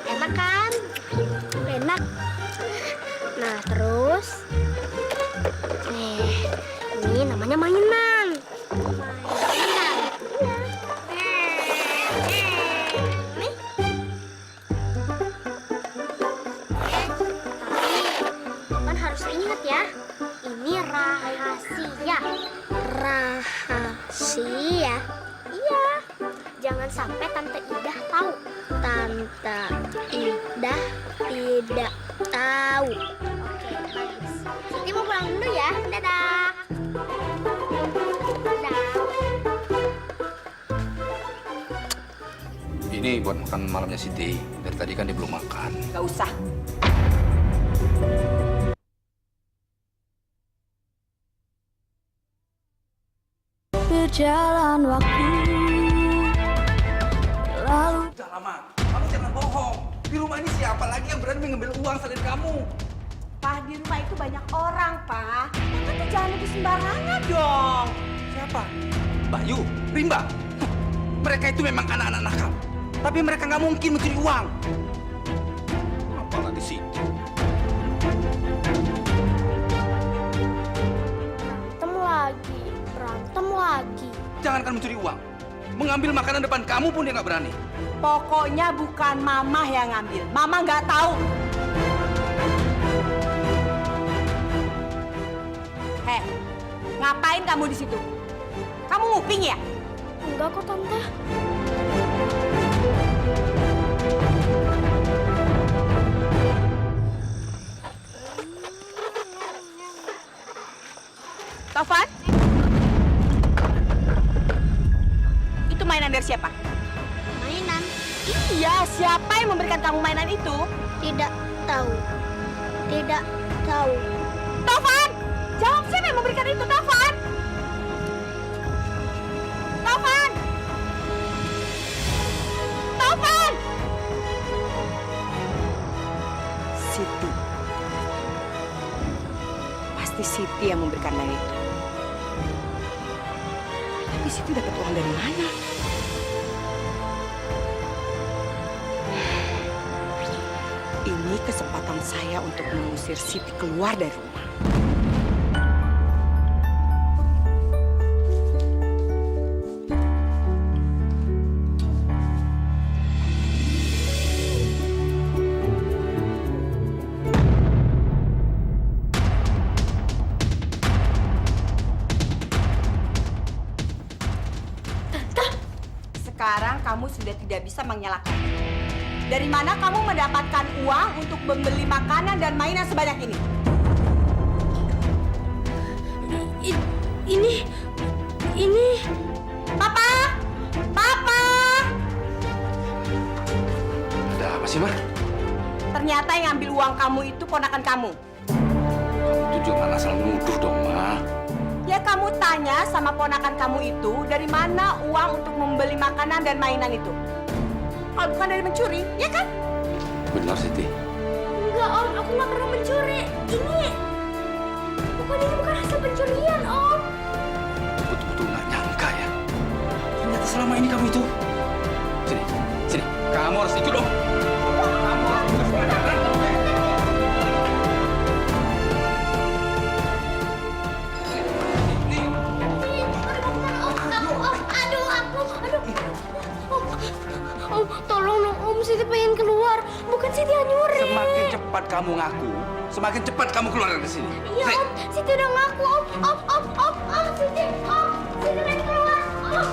Enak kan? Rahasia? Iya. Jangan sampai Tante Ida tahu. Tante Ida tidak tahu. Oke, bagus. Siti mau pulang dulu ya. Dadah. Dadah. Ini buat makan malamnya Siti. Dari tadi kan dia belum makan. Gak usah. Berjalan waktu lalu. Udah lama. Kamu jangan bohong. Di rumah ini siapa lagi yang berani mengambil uang selain kamu? Pak, di rumah itu banyak orang, Pak. Kakak tuh jangan itu sembarangan dong. Siapa? Bayu, Rimba. Mereka itu memang anak-anak nakal. Tapi mereka nggak mungkin mencuri uang. Apalagi Siti. Berantem lagi. Jangan kan mencuri uang. Mengambil makanan depan kamu pun dia nggak berani. Pokoknya bukan Mama yang ngambil. Mama nggak tahu. Heh, ngapain kamu di situ? Kamu nguping ya? Enggak kok, Tante. Taufan? Itu mainan dari siapa? Mainan? Iya, siapa yang memberikan kamu mainan itu? Tidak tahu. Tidak tahu. Taufan! Jawab, siapa yang memberikan itu, Taufan? Taufan! Taufan! Siti. Pasti Siti yang memberikan mainan itu. Tapi Siti dapat uang dari mana? Ini kesempatan saya untuk mengusir Siti keluar dari rumah. Sekarang kamu sudah tidak bisa mengelakkan. Dari mana kamu mendapatkan uang untuk membeli makanan dan mainan sebanyak ini? Ini. Papa! Papa! Ada apa sih, Ma? Ternyata yang ambil uang kamu itu ponakan kamu. Itu jangan asal nuduh dong, Ma. Ya kamu tanya sama ponakan kamu itu dari mana uang untuk membeli makanan dan mainan itu. Kalau bukan dari mencuri, ya kan? Benar, Siti. Enggak, Om. Aku nggak pernah mencuri. Pokoknya ini bukan hasil pencurian, Om. Betul-betul nggak nyangka ya. Ternyata selama ini kamu itu. Sini, sini. Kamu harus ikut dong. Kamu harus ikut pelajaran. Om, tolong dong, Om. Siti pengen keluar. Bukan Siti yang nyuri. Semakin cepat kamu ngaku, semakin cepat kamu keluar dari sini. Iya, Om. Siti udah ngaku, Om. Siti pengen keluar, Om.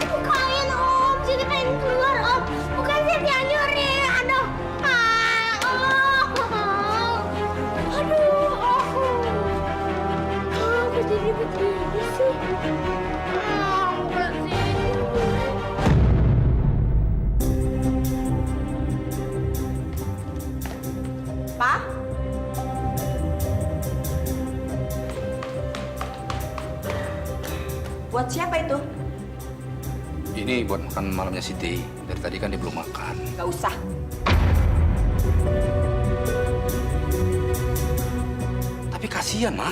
Bukain, Om. Siti pengen keluar, Om. Bukan Siti yang nyuri. Aduh. Aku jadi begini sih. Bukan Siti. Pak? Buat siapa itu? Ini buat makan malamnya Siti. Dari tadi kan dia belum makan. Gak usah. Tapi kasihan, Ma.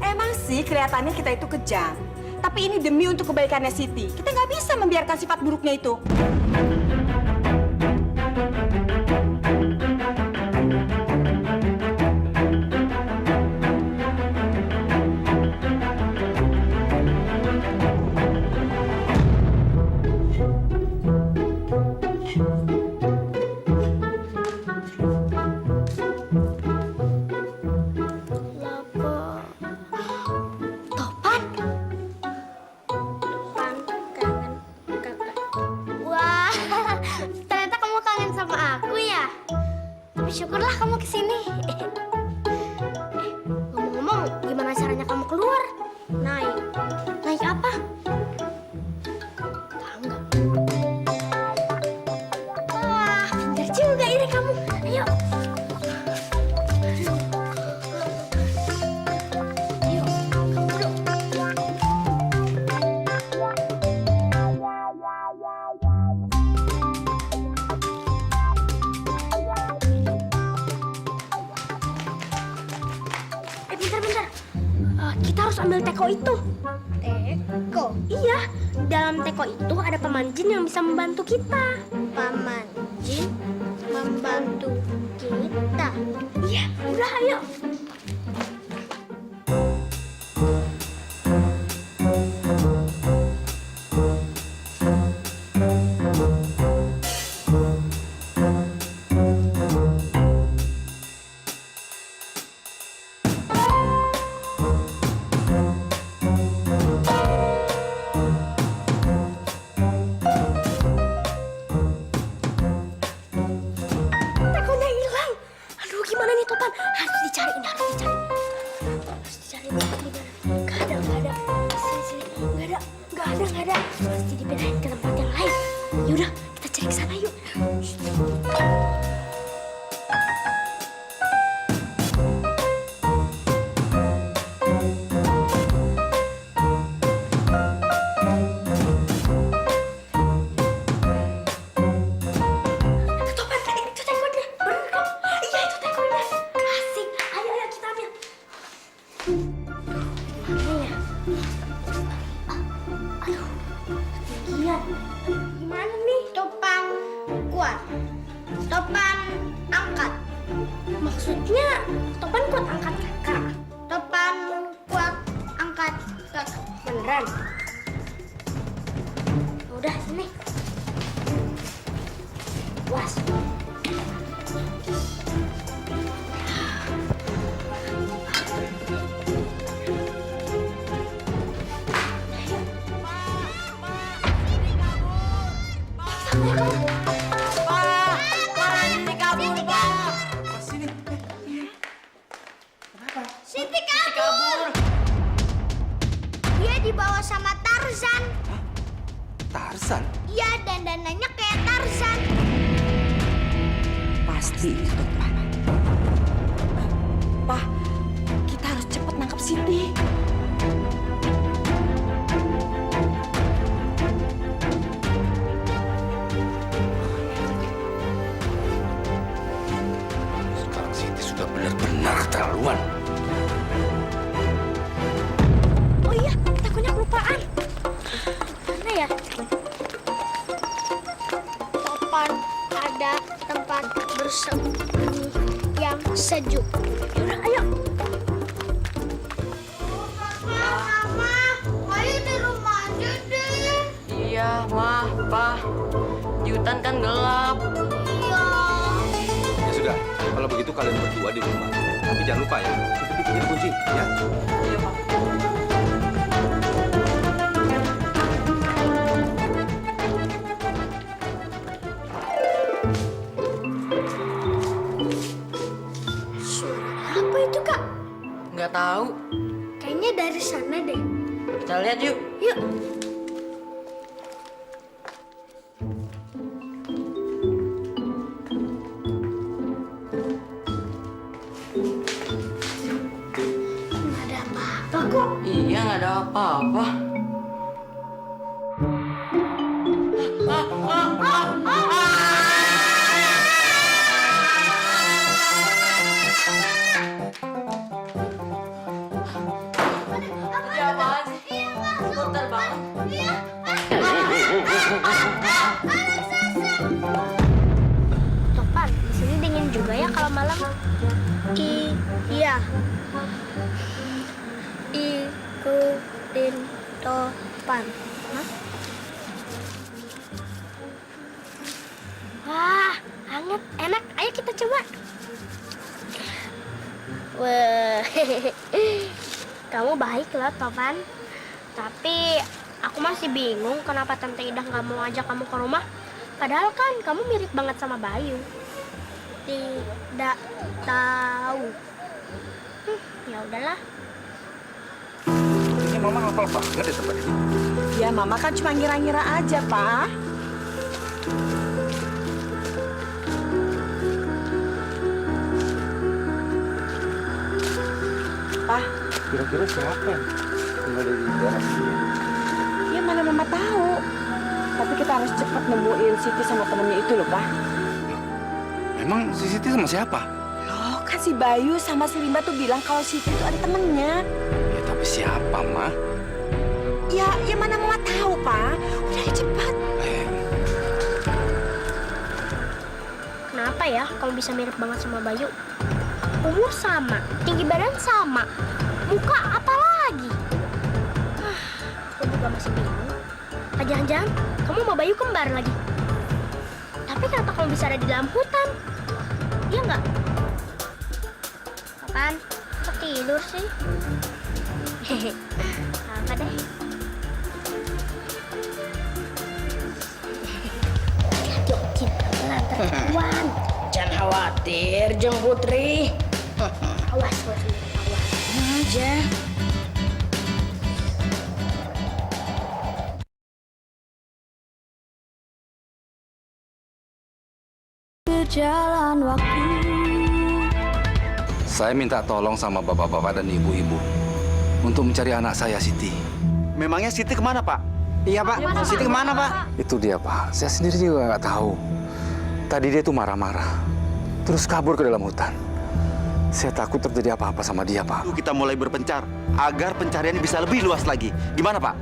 Emang sih kelihatannya kita itu kejam. Tapi ini demi untuk kebaikannya Siti. Kita nggak bisa membiarkan sifat buruknya itu. Topan, Naik. Naik apa? Tangga. Wah, pintar juga ide kamu. Ayo. Ayo, kamu dulu. Bentar. Kita harus ambil teko itu. Teko? Iya, dalam teko itu ada paman jin yang bisa membantu kita. Paman jin membantu kita? Iya, udah ayo. Tekonya hilang. Aduh, gimana nih Topan? Harus dicari. Harus dicari di mana? Gak ada. Sini. Gak ada. Pasti dipindahin ke tempat yang lain. Yaudah, kita cari ke sana yuk. Topan, itu tekonya. Bener kan? Iya, itu tekonya. Asik. Ayo kita ambil. Mana ya? Aduh, ketinggian. Gimana nih? Topan kuat. Topan angkat. Maksudnya Topan kuat angkat kakak. Topan kuat angkat kakak. Beneran? Udah, sini. Was. Siti kabur. Dia dibawa sama Tarzan. Tarzan? Iya, dandanannya kayak Tarzan. Pasti itu Topan. Pak, kita harus cepat nangkap Siti. Sekarang Siti sudah benar-benar keterlaluan. Oh iya, takutnya kelupaan. Mana ya? Topan ada tempat bersembunyi yang sejuk. Yaudah, ayo. Mama, ayo di rumah aja deh. Iya, Ma, Pa. Di hutan kan gelap. Iya. Ya sudah, kalau begitu kalian berdua di rumah. Tapi jangan lupa ya, tutup pintunya kunci ya. Iya, Pa. Suara apa itu, Kak? Nggak tahu. Kayaknya dari sana deh. Kita lihat yuk. Yuk. Nggak ada apa-apa kok. Iya, nggak ada apa-apa. Ya, apaan sih? Bentar banget. Topan, di sini dingin juga ya kalau malam. Iya. Ikutin Topan. Hah? Wah, hangat, enak. Ayo kita coba. Wah, kamu baik loh, Topan. Tapi aku masih bingung kenapa Tante Ida nggak mau ajak kamu ke rumah. Padahal kan kamu mirip banget sama Bayu. Tidak tahu. Ya udahlah. Mama hafal banget di tempat ini. Ya, Mama kan cuma ngira-ngira aja, Pak. Pak, Kira-kira siapa yang tinggal di daerah sini? ya mana Mama tahu. Tapi kita harus cepat nemuin Siti sama temennya itu loh, Pak. Memang si Siti sama siapa? Loh, kan si Bayu sama si Rimba tuh bilang kalau Siti itu ada temennya. Ya tapi siapa, Ma? Ya mana Mama tahu, Pak. Udah cepat. Kenapa ya kalau bisa mirip banget sama Bayu? Umur sama, tinggi badan sama, muka apa lagi? Aku juga masih bingung. Jangan-jangan kamu sama Bayu kembar lagi. Tapi kenapa kamu bisa ada di dalam hutan? Iya nggak? Kapan? Kok tidur sih? Hehe, apa deh? Yuk, kita lantar ketahuan. Jangan khawatir, Jeng Putri. Awas, awas. Aja. Berjalan waktu. Saya minta tolong sama bapak-bapak dan ibu-ibu untuk mencari anak saya, Siti. Memangnya Siti kemana, Pak? Iya, Pak. Siti kemana, Pak? Itu dia, Pak. Saya sendiri juga nggak tahu. Tadi dia tuh marah-marah, terus kabur ke dalam hutan. Saya takut terjadi apa-apa sama dia, Pak. Kita mulai berpencar agar pencarian bisa lebih luas lagi. Gimana, Pak?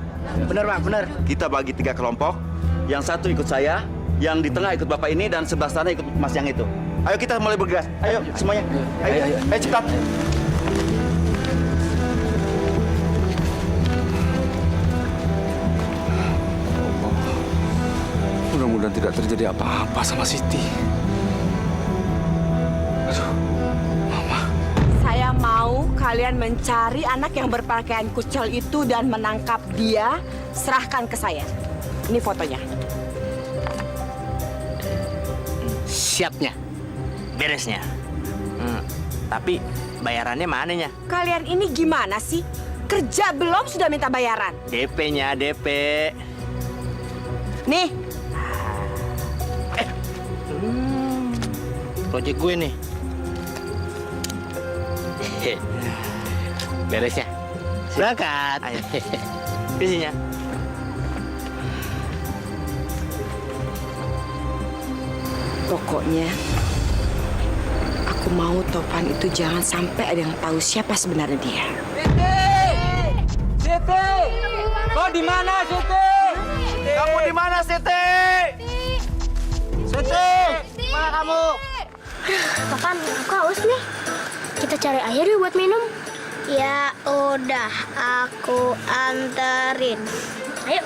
Bener, Pak. Bener. Kita bagi 3 kelompok. Yang satu ikut saya, yang di tengah ikut Bapak ini, dan sebelah sana ikut Mas yang itu. Ayo kita mulai bergegas. Ayo semuanya. Ayo cepat. Mudah-mudahan tidak terjadi apa-apa sama Siti. Aduh, Mama. Saya mau kalian mencari anak yang berpakaian kucel itu dan menangkap dia. Serahkan ke saya. Ini fotonya. Siapnya. Beresnya. Tapi bayarannya mananya? Kalian ini gimana sih? Kerja belum sudah minta bayaran? DP-nya, DP. Nih, Proyek gue nih. Beresnya. Berangkat. Ayo. Isinya. pokoknya aku mau Topan itu jangan sampai ada yang tahu siapa sebenarnya dia. Siti! Kau di mana, Siti? Kamu di mana, Siti? Siti! Mana kamu? Topan, aku haus nih. Kita cari air yuk buat minum. Ya udah, aku anterin. Ayo.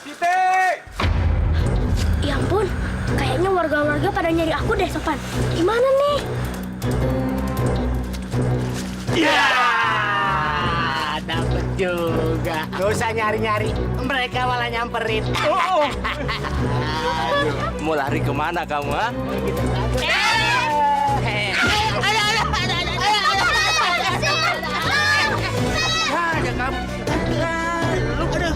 Siti! Ya ampun, kayaknya warga-warga pada nyari aku deh, Topan. Gimana nih? Ya, dapet juga. Gak usah nyari-nyari, mereka malah nyamperin. Aduh, mau lari kemana kamu, ha? Ada kamu. Lu udah,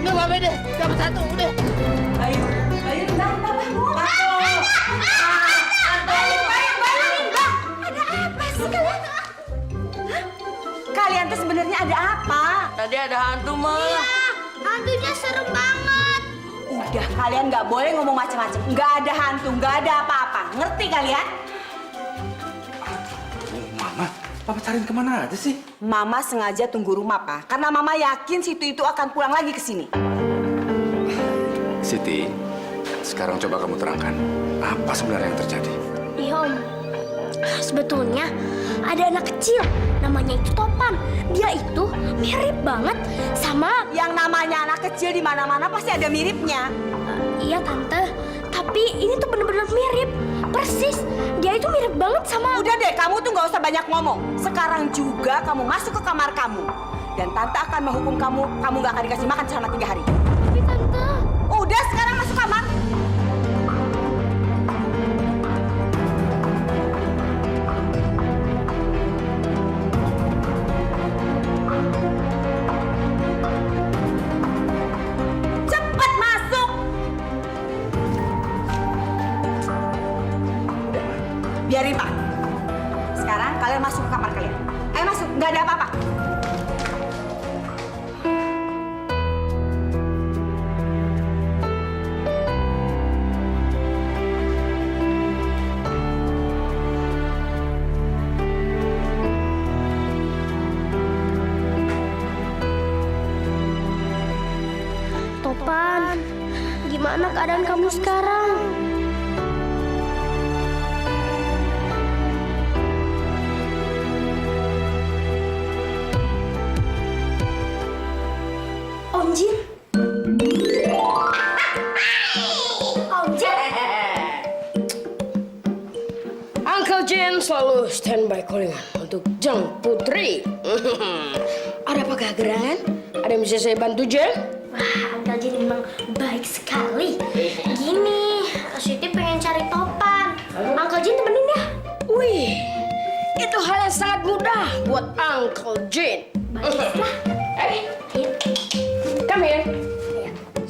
nggak apa-apa deh, dapat satu, udah. Ayo, Bang, ada apa sih kalian? Kalian tuh sebenarnya ada apa? Tadi ada hantu, mah. Hantunya serem banget. Udah, kalian nggak boleh ngomong macam-macam. Nggak ada hantu, nggak ada apa-apa. Ngerti kalian? Mama, Papa cariin kemana aja sih? Mama sengaja tunggu rumah, Pak. Karena Mama yakin Siti itu akan pulang lagi ke sini. Siti, sekarang coba kamu terangkan. Apa sebenarnya yang terjadi? Iya, Om. Sebetulnya ada anak kecil, namanya itu Topan. Dia itu mirip banget sama... Yang namanya anak kecil di mana-mana pasti ada miripnya. Iya, Tante. Tapi ini tuh bener-bener mirip. Persis. Dia itu mirip banget sama... Udah deh, kamu tuh nggak usah banyak ngomong. Sekarang juga kamu masuk ke kamar kamu. Dan Tante akan menghukum kamu. Kamu nggak akan dikasih makan selama 3 hari. Tapi Tante... Udah, sekarang masuk kamar. gimana keadaan kamu sekarang? Om Jin? Om Jin? Uncle Jin selalu standby callingan untuk Jeng Putri. Ada apakah gerangan? Ada yang bisa saya bantu, Jeng? Wah, Uncle Jin memang baik sekali. Gini, Siti pengen cari topan. Uncle Jin temenin ya. Wih, itu hal yang sangat mudah buat Uncle Jin. Baiklah. Come here.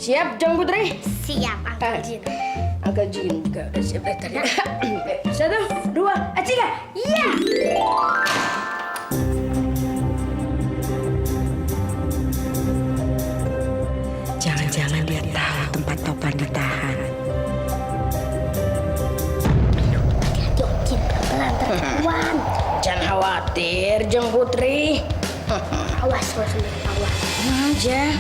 Siap, Jeng Putri? Siap, Uncle Jin. Uncle Jin juga udah siap tadi. 1, 2, 3. Iya. Jangan-jangan dia tahu tempat topan ditahan. Hati-hati, Om Jin. Pelan, tertawan. Jangan khawatir, Jeng Putri. Awas, awas. Aja.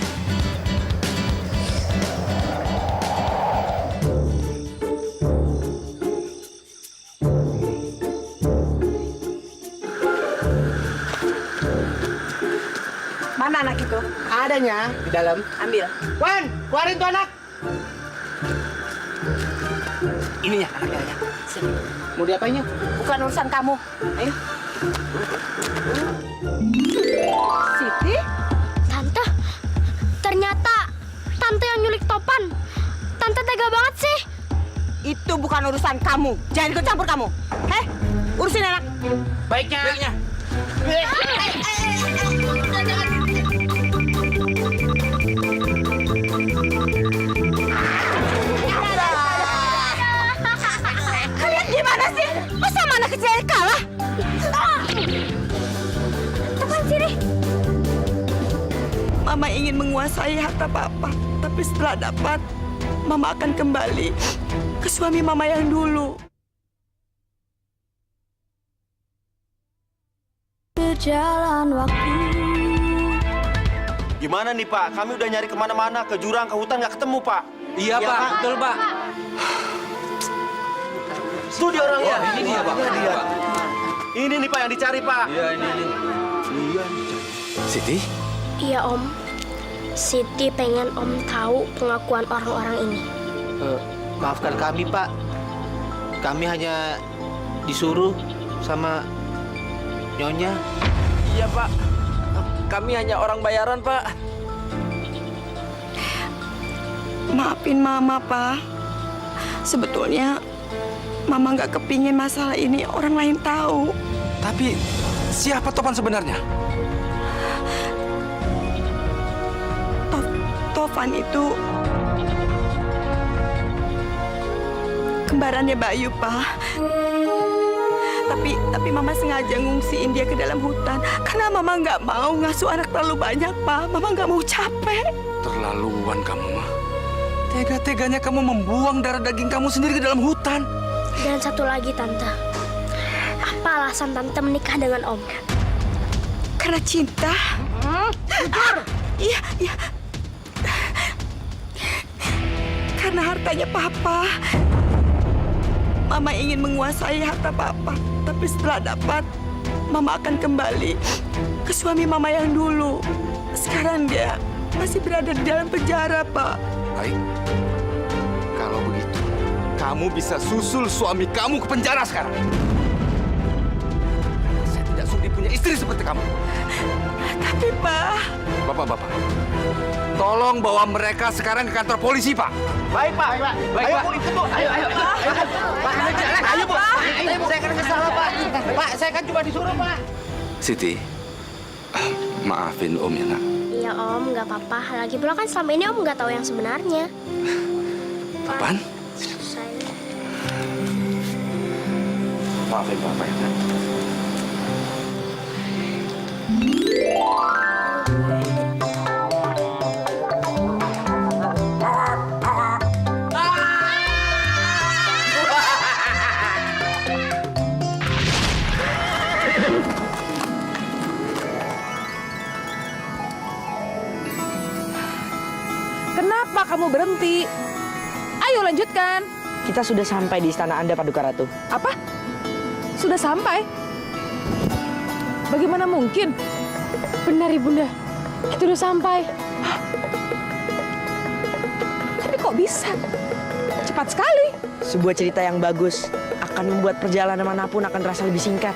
Mana anak itu? Adanya di dalam. Ambil. Wan, keluarin tuh anak. Ininya, anaknya. Sini. Mau diapainnya? Bukan urusan kamu. Ayo. Siti? Tante, ternyata Tante yang nyulik topan. Tante tega banget sih. Itu bukan urusan kamu. Jangan ikut campur kamu. Heh, urusin anak. Baiknya. Kalian gimana sih? Masa sama anak kecil yang kalah? Topan sini. Mama ingin menguasai harta papa. Tapi setelah dapat, Mama akan kembali ke suami Mama yang dulu. Berjalan waktu. Gimana nih Pak? Kami udah nyari kemana-mana, ke jurang, ke hutan nggak ketemu Pak. Iya, Pak. Betul, Pak. Itu dia orangnya. Ini dia, Pak. Ini nih Pak yang dicari Pak. Iya, ini. Iya. Siti? Iya Om, Siti pengen Om tahu pengakuan orang-orang ini. Maafkan kami, Pak. Kami hanya disuruh sama Nyonya. Iya, Pak. Kami hanya orang bayaran, Pak. Maafin Mama, Pak. Sebetulnya Mama nggak kepingin masalah ini orang lain tahu. Tapi siapa Topan sebenarnya? Tovan itu kembarannya Bayu, Pak. Tapi Mama sengaja ngungsiin dia ke dalam hutan karena Mama nggak mau ngasuh anak terlalu banyak, Pak. Mama nggak mau capek. Terlaluan kamu, mah. Tega-teganya kamu membuang darah daging kamu sendiri ke dalam hutan. Dan satu lagi, Tante. Apa alasan Tante menikah dengan Om? Karena cinta. Jujur. Iya. Karena hartanya Papa. Mama ingin menguasai harta Papa. Tapi setelah dapat, Mama akan kembali ke suami Mama yang dulu. Sekarang dia masih berada di dalam penjara, Pak. Baik. Kalau begitu, kamu bisa susul suami kamu ke penjara sekarang. Saya tidak sudi punya istri seperti kamu. Tapi, Pak... Bapak-bapak, tolong bawa mereka sekarang ke kantor polisi, Pak. Baik Pak. Ayo Bu, ikut Bu. Ayo. Pak, ayo, Bu. Saya kan salah, Pak. Pak, saya kan cuma disuruh, Pak. Siti, maafin Om ya, Nak. Iya Om, nggak apa-apa. Lagi pula kan selama ini Om nggak tahu yang sebenarnya. Apaan? Saya... Maafin Papa ya, Nak. Kenapa kamu berhenti? Ayo lanjutkan. Kita sudah sampai di istana Anda, Paduka Ratu. Apa? Sudah sampai? Bagaimana mungkin? Benar Ibunda, kita udah sampai. Tapi kok bisa? Cepat sekali. Sebuah cerita yang bagus akan membuat perjalanan manapun akan terasa lebih singkat.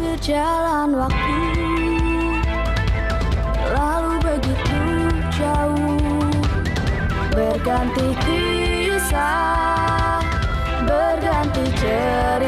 Berjalan waktu lalu begitu jauh, berganti kisah, berganti cerita.